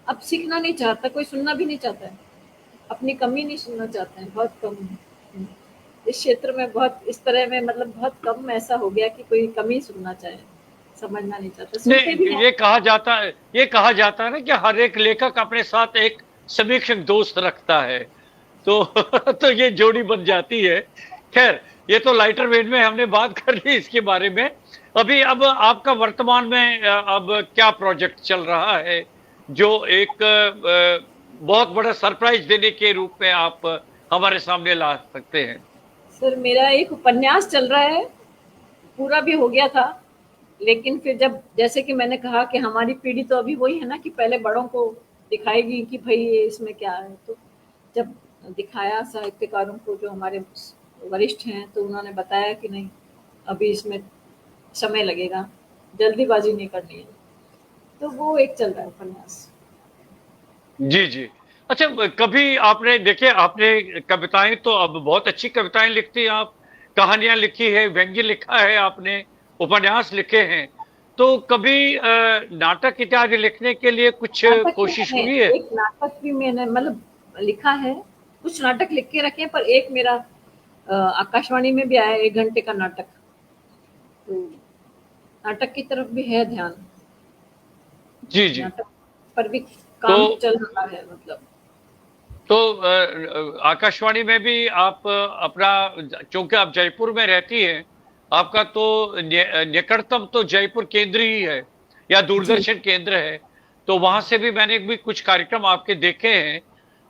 अब सीखना नहीं चाहता कोई, सुनना भी नहीं चाहता है, अपनी कमी नहीं सुनना चाहते हैं, बहुत कम है। इस क्षेत्र में बहुत इस तरह में, मतलब बहुत कम ऐसा हो गया कि कोई कमी सुनना चाहे, समझना नहीं चाहता। सुनते भी नहीं, हैं। ये कहा जाता है ना कि हर एक लेखक अपने साथ एक समीक्षक दोस्त रखता है, तो तो ये जोड़ी बन जाती है। खैर, ये तो लाइटर वेन में हमने बात कर ली इसके बारे में। अभी अब आपका वर्तमान में अब क्या प्रोजेक्ट चल रहा है जो एक बहुत बड़ा सरप्राइज देने के रूप में आप हमारे सामने ला सकते हैं? सर मेरा एक उपन्यास चल रहा है, पूरा भी हो गया था, लेकिन फिर जब जैसे कि मैंने कहा कि हमारी पीढ़ी तो अभी वही है ना कि पहले बड़ों को दिखाएगी कि भाई ये इसमें क्या है, तो जब दिखाया साहित्यकारों को जो हमारे वरिष्ठ हैं तो उन्होंने बताया कि नहीं, अभी इसमें समय लगेगा, जल्दीबाजी नहीं करनी है, तो वो एक चल रहा है उपन्यास। जी, जी। अच्छा, कभी आपने देखिए, आपने कविताएं तो अब बहुत अच्छी कविताएं लिखती हैं आप, कहानियां लिखी है, व्यंग्य लिखा है आपने, उपन्यास लिखे हैं, तो कभी नाटक इत्यादि लिखने के लिए कुछ नाटक भी कोशिश मैंने हुई है? एक नाटक भी मैंने मतलब लिखा है, कुछ नाटक लिख के रखे हैं, पर एक मेरा आकाशवाणी में भी आया 1 घंटे का नाटक, तो नाटक की तरफ भी है ध्यान, जी, जी। नाटक पर भी तो काम चल रहा है मतलब। तो आकाशवाणी में भी आप अपना, चूंकि आप जयपुर में रहती हैं, आपका तो निकटतम तो जयपुर केंद्र ही है या जी दूरदर्शन केंद्र है, तो वहां से भी मैंने भी कुछ कार्यक्रम आपके देखे हैं,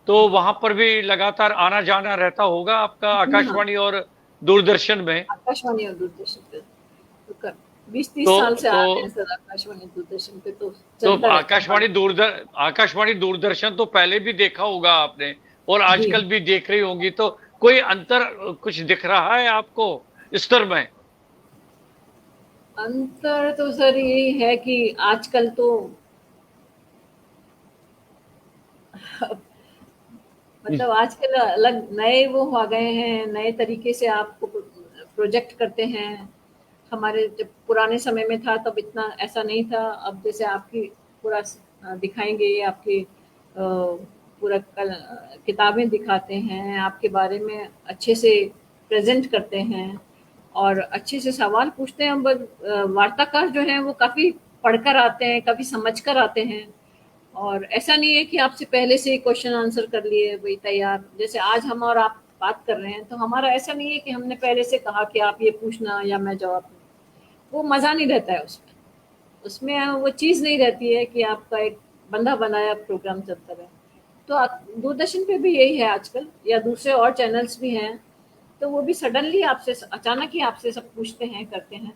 तो वहां पर भी लगातार आना जाना रहता होगा आपका जी हाँ, आकाशवाणी और दूरदर्शन में। आकाशवाणी और दूरदर्शन पे तो कर 20-30 साल से तो आ रहे हैं सर, आकाशवाणी दूरदर्शन पे तो चलता रहता है हमारा। आकाशवाणी दूरदर्शन तो पहले भी देखा होगा आपने और जी, आजकल भी देख रही होंगी, तो कोई अंतर कुछ दिख रहा है आपको स्तर में? अंतर तो सर यही है कि आजकल तो मतलब आजकल अलग नए वो आ गए हैं, नए तरीके से आपको प्रोजेक्ट करते हैं। हमारे जब पुराने समय में था तब इतना ऐसा नहीं था, अब जैसे आपकी पूरा दिखाएंगे, आपकी पूरा किताबें दिखाते हैं, आपके बारे में अच्छे से प्रेजेंट करते हैं और अच्छे से सवाल पूछते हैं। वार्ताकार जो हैं वो काफ़ी पढ़कर आते हैं, काफ़ी समझ कर आते हैं, और ऐसा नहीं है कि आपसे पहले से ही क्वेश्चन आंसर कर लिए भाई तैयार, जैसे आज हम और आप बात कर रहे हैं तो हमारा ऐसा नहीं है कि हमने पहले से कहा कि आप ये पूछना या मैं जवाब दूँ। वो मज़ा नहीं रहता है उसमें, उसमें वो चीज़ नहीं रहती है कि आपका एक बंधा बनाया प्रोग्राम चलता रहे। तो दूरदर्शन पे भी यही है आजकल, या दूसरे और चैनल्स भी हैं, तो वो भी सडनली आपसे अचानक ही आपसे सब पूछते हैं, करते हैं,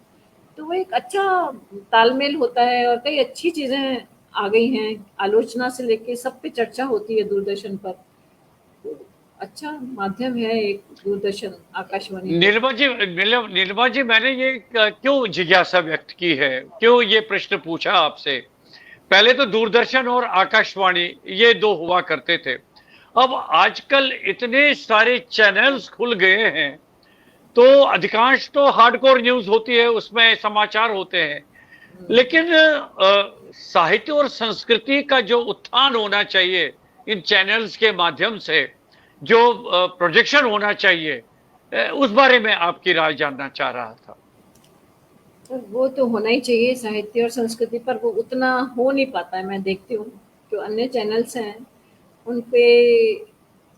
तो वो एक अच्छा तालमेल होता है और कई अच्छी चीज़ें आ गई हैं, आलोचना से लेके सब पे चर्चा होती है दूरदर्शन पर, तो अच्छा माध्यम है एक दूरदर्शन, आकाशवाणी तो। नीलिमा जी, मैंने ये क्यों जिज्ञासा व्यक्त की है, क्यों ये प्रश्न पूछा आपसे? पहले तो दूरदर्शन और आकाशवाणी ये दो हुआ करते थे, अब आजकल इतने सारे चैनल्स खुल गए हैं, तो अधिकांश तो हार्डकोर न्यूज होती है, उसमें समाचार होते हैं, लेकिन साहित्य और संस्कृति का जो उत्थान होना चाहिए इन चैनल्स के माध्यम से, जो प्रोजेक्शन होना चाहिए, उस बारे में आपकी राय जानना चाह रहा था। तो वो तो होना ही चाहिए साहित्य और संस्कृति पर, वो उतना हो नहीं पाता है। मैं देखती हूँ जो अन्य चैनल्स हैं उन पे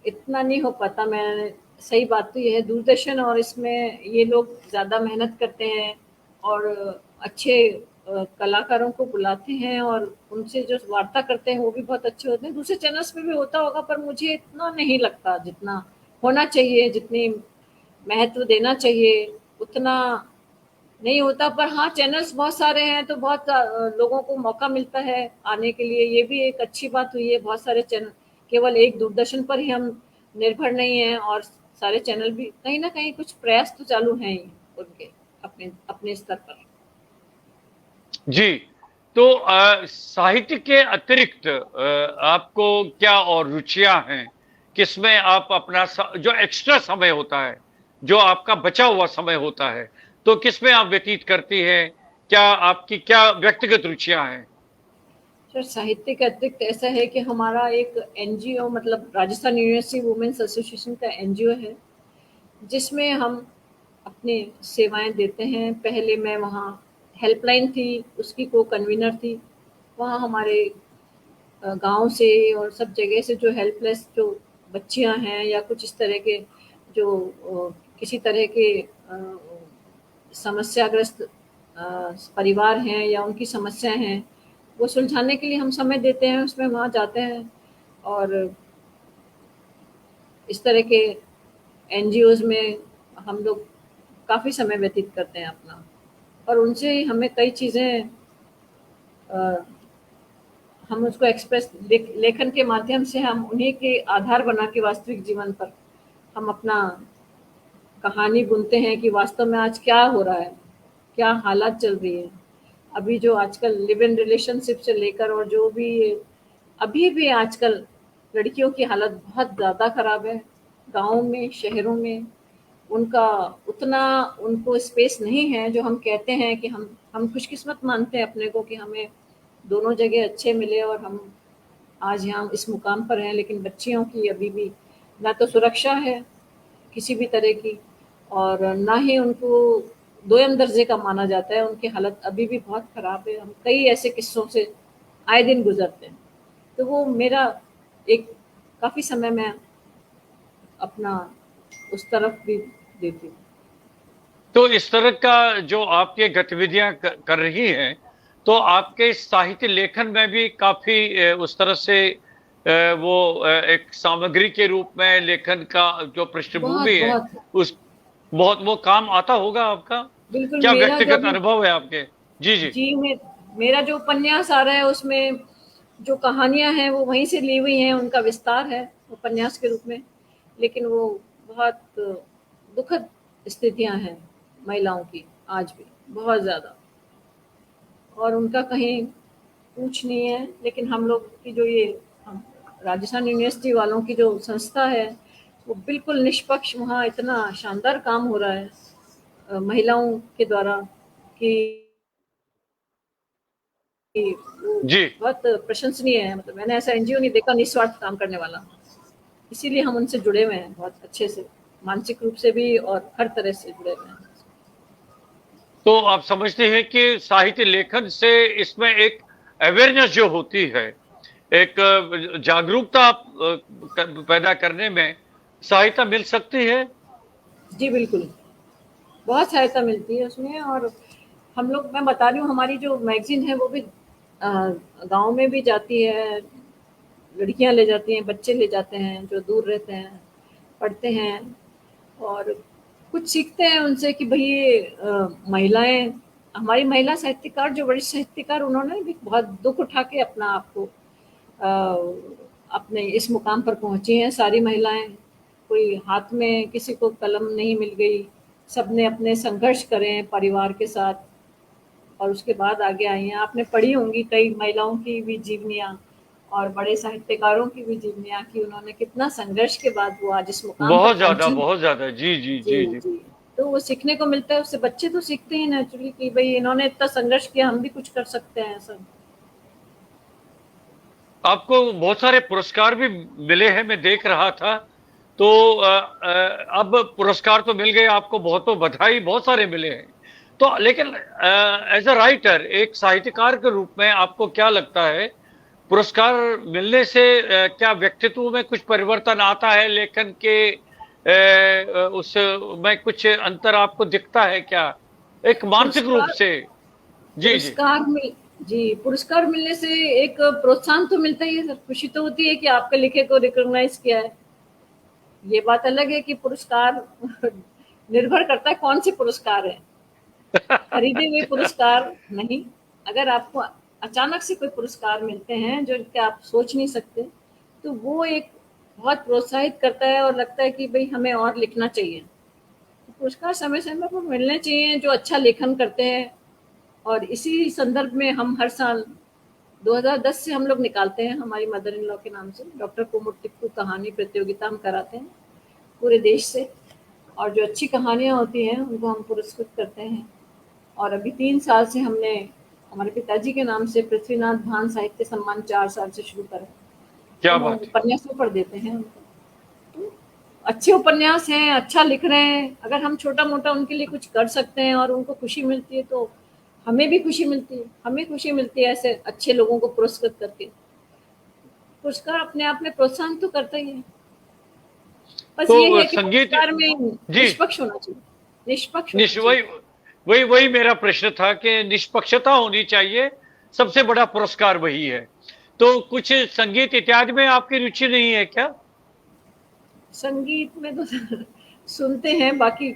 इतना नहीं हो पाता। मैं सही बात तो ये है, दूरदर्शन और इसमें ये लोग ज़्यादा मेहनत करते हैं और अच्छे कलाकारों को बुलाते हैं और उनसे जो वार्ता करते हैं वो भी बहुत अच्छे होते हैं। दूसरे चैनल्स में भी होता होगा पर मुझे इतना नहीं लगता जितना होना चाहिए, जितनी महत्व देना चाहिए उतना नहीं होता। पर हाँ, चैनल्स बहुत सारे हैं तो बहुत लोगों को मौका मिलता है आने के लिए, ये भी एक अच्छी बात हुई है। बहुत सारे चैनल, केवल एक दूरदर्शन पर ही हम निर्भर नहीं हैं, और सारे चैनल भी कहीं ना कहीं कुछ प्रयास तो चालू हैं ही उनके अपने अपने स्तर पर। जी, तो साहित्य के अतिरिक्त आपको क्या और रुचियां हैं, किसमें आप अपना जो एक्स्ट्रा समय होता है, जो आपका बचा हुआ समय होता है, तो किसमें आप व्यतीत करती हैं? क्या आपकी क्या व्यक्तिगत रुचियां हैं? सर साहित्य के अतिरिक्त ऐसा है कि हमारा एक एनजीओ, मतलब राजस्थान यूनिवर्सिटी वुमेन्स एसोसिएशन का एनजीओ है, जिसमें हम अपनी सेवाएं देते हैं। पहले मैं वहाँ हेल्पलाइन थी, उसकी को कन्वीनर थी। वहाँ हमारे गांव से और सब जगह से जो हेल्पलेस जो बच्चियां हैं या कुछ इस तरह के जो किसी तरह के समस्याग्रस्त परिवार हैं या उनकी समस्याएं हैं, वो सुलझाने के लिए हम समय देते हैं, उसमें वहाँ जाते हैं और इस तरह के एनजीओज़ में हम लोग काफ़ी समय व्यतीत करते हैं अपना, और उनसे हमें कई चीज़ें हम उसको एक्सप्रेस लेखन के माध्यम से हम उन्हीं के आधार बना के वास्तविक जीवन पर हम अपना कहानी बुनते हैं कि वास्तव में आज क्या हो रहा है, क्या हालात चल रही है। अभी जो आजकल लिव इन रिलेशनशिप से लेकर और जो भी अभी भी आजकल लड़कियों की हालत बहुत ज़्यादा ख़राब है, गाँव में, शहरों में उनका उतना उनको स्पेस नहीं है जो हम कहते हैं कि हम खुशकिस्मत मानते हैं अपने को कि हमें दोनों जगह अच्छे मिले और हम आज यहाँ इस मुकाम पर हैं, लेकिन बच्चियों की अभी भी ना तो सुरक्षा है किसी भी तरह की और ना ही उनको दोयम दर्जे का माना जाता है, उनकी हालत अभी भी बहुत ख़राब है। हम कई ऐसे किस्सों से आए दिन गुजरते हैं, तो वो मेरा एक काफ़ी समय मैं अपना उस तरफ भी देती हूँ। तो इस तरह का जो आप ये गतिविधियां कर रही हैं, तो आपके साहित्य लेखन में भी काफी उस तरह से वो एक सामग्री के रूप में लेखन का जो बहुत पृष्ठभूमि है, बहुत उस बहुत वो काम आता होगा आपका? बिल्कुल क्या मेरा जो व्यक्तिगत अभी अनुभव है आपके? जी जी। जी मेरा जो उपन्यास आ रहा है उसमें जो कहानियां हैं वो वहीं से ली हुई हैं, उनका विस्तार है उपन्यास के रूप में, लेकिन वो बहुत दुखद स्थितियां हैं महिलाओं की आज भी बहुत ज़्यादा, और उनका कहीं पूछ नहीं है। लेकिन हम लोग की जो ये हम राजस्थान यूनिवर्सिटी वालों की जो संस्था है वो बिल्कुल निष्पक्ष, वहाँ इतना शानदार काम हो रहा है महिलाओं के द्वारा कि वो जी। बहुत प्रशंसनीय है। मतलब मैंने ऐसा एनजीओ नहीं देखा निस्वार्थ काम करने वाला, इसीलिए हम उनसे जुड़े हुए हैं बहुत अच्छे से, मानसिक रूप से भी और हर तरह से जुड़े हुए हैं। तो आप समझते हैं कि साहित्य लेखन से इसमें एक अवेयरनेस जो होती है, एक जागरूकता पैदा करने में सहायता मिल सकती है? जी बिल्कुल, बहुत सहायता मिलती है उसमें। और हम लोग, मैं बता रही हूँ, हमारी जो मैगजीन है वो भी गांव में भी जाती है, लड़कियां ले जाती हैं, बच्चे ले जाते हैं जो दूर रहते हैं, पढ़ते हैं और कुछ सीखते हैं उनसे कि भाई ये महिलाएं, हमारी महिला साहित्यकार जो वरिष्ठ साहित्यकार, उन्होंने भी बहुत दुख उठा के अपना आपको अपने इस मुकाम पर पहुंची हैं सारी महिलाएं। कोई हाथ में किसी को कलम नहीं मिल गई, सबने अपने संघर्ष करे हैं परिवार के साथ और उसके बाद आगे आई हैं। आपने पढ़ी होंगी कई महिलाओं की भी जीवनियाँ और बड़े साहित्यकारों की भी जीवनियाँ कि उन्होंने कितना संघर्ष के बाद वो आज इस मुकाम पर बहुत ज्यादा, पहुंची। बहुत ज्यादा। जी जी जी जी जी। जी, तो वो सीखने को मिलता है उससे, बच्चे तो सीखते हैं नेचुरली कि भाई इन्होंने इतना संघर्ष किया, हम भी कुछ कर सकते हैं ऐसा। आपको बहुत सारे पुरस्कार भी मिले हैं, मैं देख रहा था। तो अब पुरस्कार तो मिल गए आपको, बहुत बहुत बधाई, बहुत सारे मिले हैं। तो लेकिन एज अ राइटर, एक साहित्यकार के रूप में आपको क्या लगता है, पुरस्कार मिलने से क्या व्यक्तित्व में कुछ परिवर्तन आता है? लेखन के उस में कुछ अंतर आपको दिखता है क्या, एक मानसिक रूप पुरस्कार से? जी जी। पुरस्कार मिल जी, पुरस्कार मिलने से एक प्रोत्साहन तो मिलता ही है सर, खुशी तो होती है कि आपके लिखे को रिकॉग्नाइज किया है। ये बात अलग है कि पुरस्कार निर्भर करता है कौन से पुरस्कार है, खरीदे हुए पुरस्कार नहीं। अगर आपको अचानक से कोई पुरस्कार मिलते हैं जो कि आप सोच नहीं सकते, तो वो एक बहुत प्रोत्साहित करता है और लगता है कि भाई हमें और लिखना चाहिए। तो पुरस्कार समय समय पर मिलने चाहिए जो अच्छा लेखन करते हैं। और इसी संदर्भ में हम हर साल 2010 से हम लोग निकालते हैं, हमारी मदर इन लॉ के नाम से डॉक्टर कुमुर टिक्कू कहानी प्रतियोगिता हम कराते हैं पूरे देश से, और जो अच्छी कहानियाँ होती हैं उनको हम पुरस्कृत करते हैं। और अभी 3 साल से हमने हमारे पिताजी के नाम से पृथ्वीनाथ भान साहित्य सम्मान 4 साल से शुरू करा, तो क्या हम बात है। उपन्यासों पर देते हैं उनको। तो अच्छे उपन्यास हैं, अच्छा लिख रहे हैं, अगर हम छोटा मोटा उनके लिए कुछ कर सकते हैं और उनको खुशी मिलती है तो हमें भी खुशी मिलती है, हमें खुशी मिलती है ऐसे अच्छे लोगों को पुरस्कृत करके। पुरस्कार अपने आप में प्रोत्साहन तो करता ही है, बस तो ये है कि संगीत पुरस्कार में जी निष्पक्ष होना चाहिए, निष्पक्ष होना चाहिए। वही वही वही मेरा प्रश्न था कि निष्पक्षता होनी चाहिए, सबसे बड़ा पुरस्कार वही है। तो कुछ संगीत इत्यादि में आपकी रुचि नहीं है क्या? संगीत में तो सुनते हैं, बाकी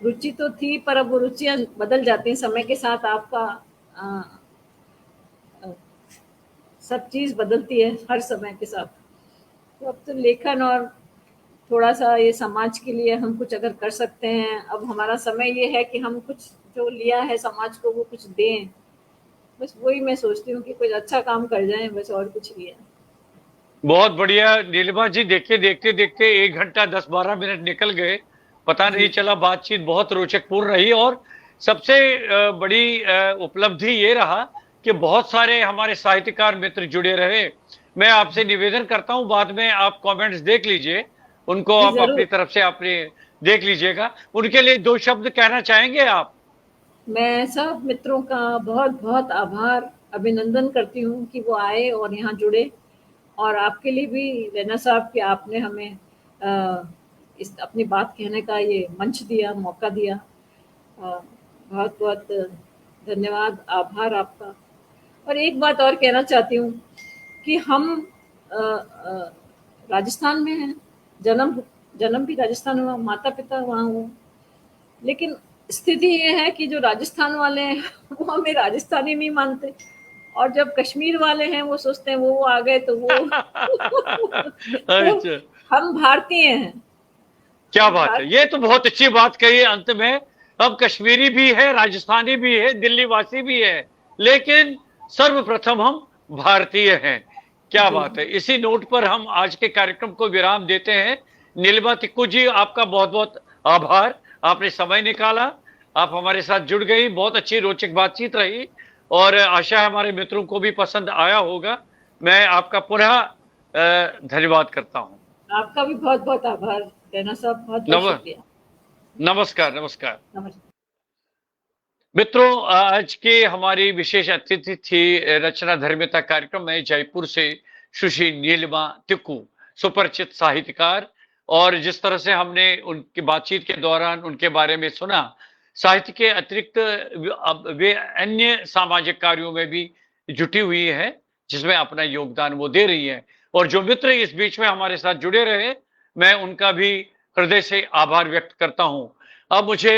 रुचि तो थी, पर अब वो रुचियां बदल जाती हैं समय के साथ। आपका आ, आ, सब चीज बदलती है हर समय के साथ। तो अब तो लेखन और थोड़ा सा ये समाज के लिए हम कुछ अगर कर सकते हैं, अब हमारा समय ये है कि हम कुछ जो लिया है समाज को वो कुछ दें, बस वही मैं सोचती हूँ कि कुछ अच्छा काम कर जाएं, बस और कुछ नहीं है। बहुत बढ़िया नीलिमा जी, देखिए देखते देखते 1 घंटा 10-12 मिनट निकल गए, पता नहीं जी चला। बातचीत बहुत रोचकपूर्ण रही और सबसे बड़ी उपलब्धि ये रहा कि बहुत सारे हमारे साहित्यकार मित्र जुड़े रहे। मैं आपसे निवेदन करता हूं, बाद में आप कमेंट्स देख लीजिए, उनको जी आप अपनी जरूर। तरफ से अपने देख लीजिएगा। उनके लिए 2 शब्द कहना चाहेंगे आप? मैं सब मित्रों का बहुत बहुत आभार अभिनंदन करती हूँ कि वो आए और यहाँ जुड़े, और आपके लिए भी रैना साहब कि आपने हमें इस अपनी बात कहने का ये मंच दिया, मौका दिया। बहुत बहुत धन्यवाद, आभार आपका। और एक बात और कहना चाहती हूँ कि हम राजस्थान में हैं, जन्म जन्म भी राजस्थान हुआ, माता पिता वहाँ हुए, लेकिन स्थिति ये है कि जो राजस्थान वाले हैं वो हमें राजस्थानी नहीं मानते, और जब कश्मीर वाले हैं वो सोचते हैं वो आ गए तो वो तो अच्छा, हम भारतीय हैं, क्या हम बात है, ये भारतीय। तो बहुत अच्छी बात कही है अंत में। अब कश्मीरी भी है, राजस्थानी भी है, दिल्ली वासी भी है, लेकिन सर्वप्रथम हम भारतीय हैं। क्या जी बात है, इसी नोट पर हम आज के कार्यक्रम को विराम देते हैं। नीलिमा तिक्कू जी, आपका बहुत बहुत आभार, आपने समय निकाला, आप हमारे साथ जुड़ गई, बहुत अच्छी रोचक बातचीत रही और आशा है हमारे मित्रों को भी पसंद आया होगा। मैं आपका पुनः धन्यवाद करता हूं। आपका भी बहुत बहुत आभार रैना साहब, बहुत बहुत नव शुक्रिया। नमस्कार नमस्कार। नमस्कार। मित्रों, आज के हमारी विशेष अतिथि थी रचना धर्मिता कार्यक्रम में जयपुर से सुश्री नीलिमा तिक्कू, सुपरिचित साहित्यकार। और जिस तरह से हमने उनकी बातचीत के दौरान उनके बारे में सुना, साहित्य के अतिरिक्त वे अन्य सामाजिक कार्यों में भी जुटी हुई है, जिसमें अपना योगदान वो दे रही है। और जो मित्र इस बीच में हमारे साथ जुड़े रहे, मैं उनका भी हृदय से आभार व्यक्त करता हूं। अब मुझे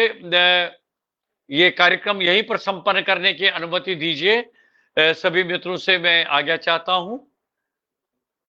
ये कार्यक्रम यहीं पर संपन्न करने की अनुमति दीजिए। सभी मित्रों से मैं आज्ञा चाहता हूं।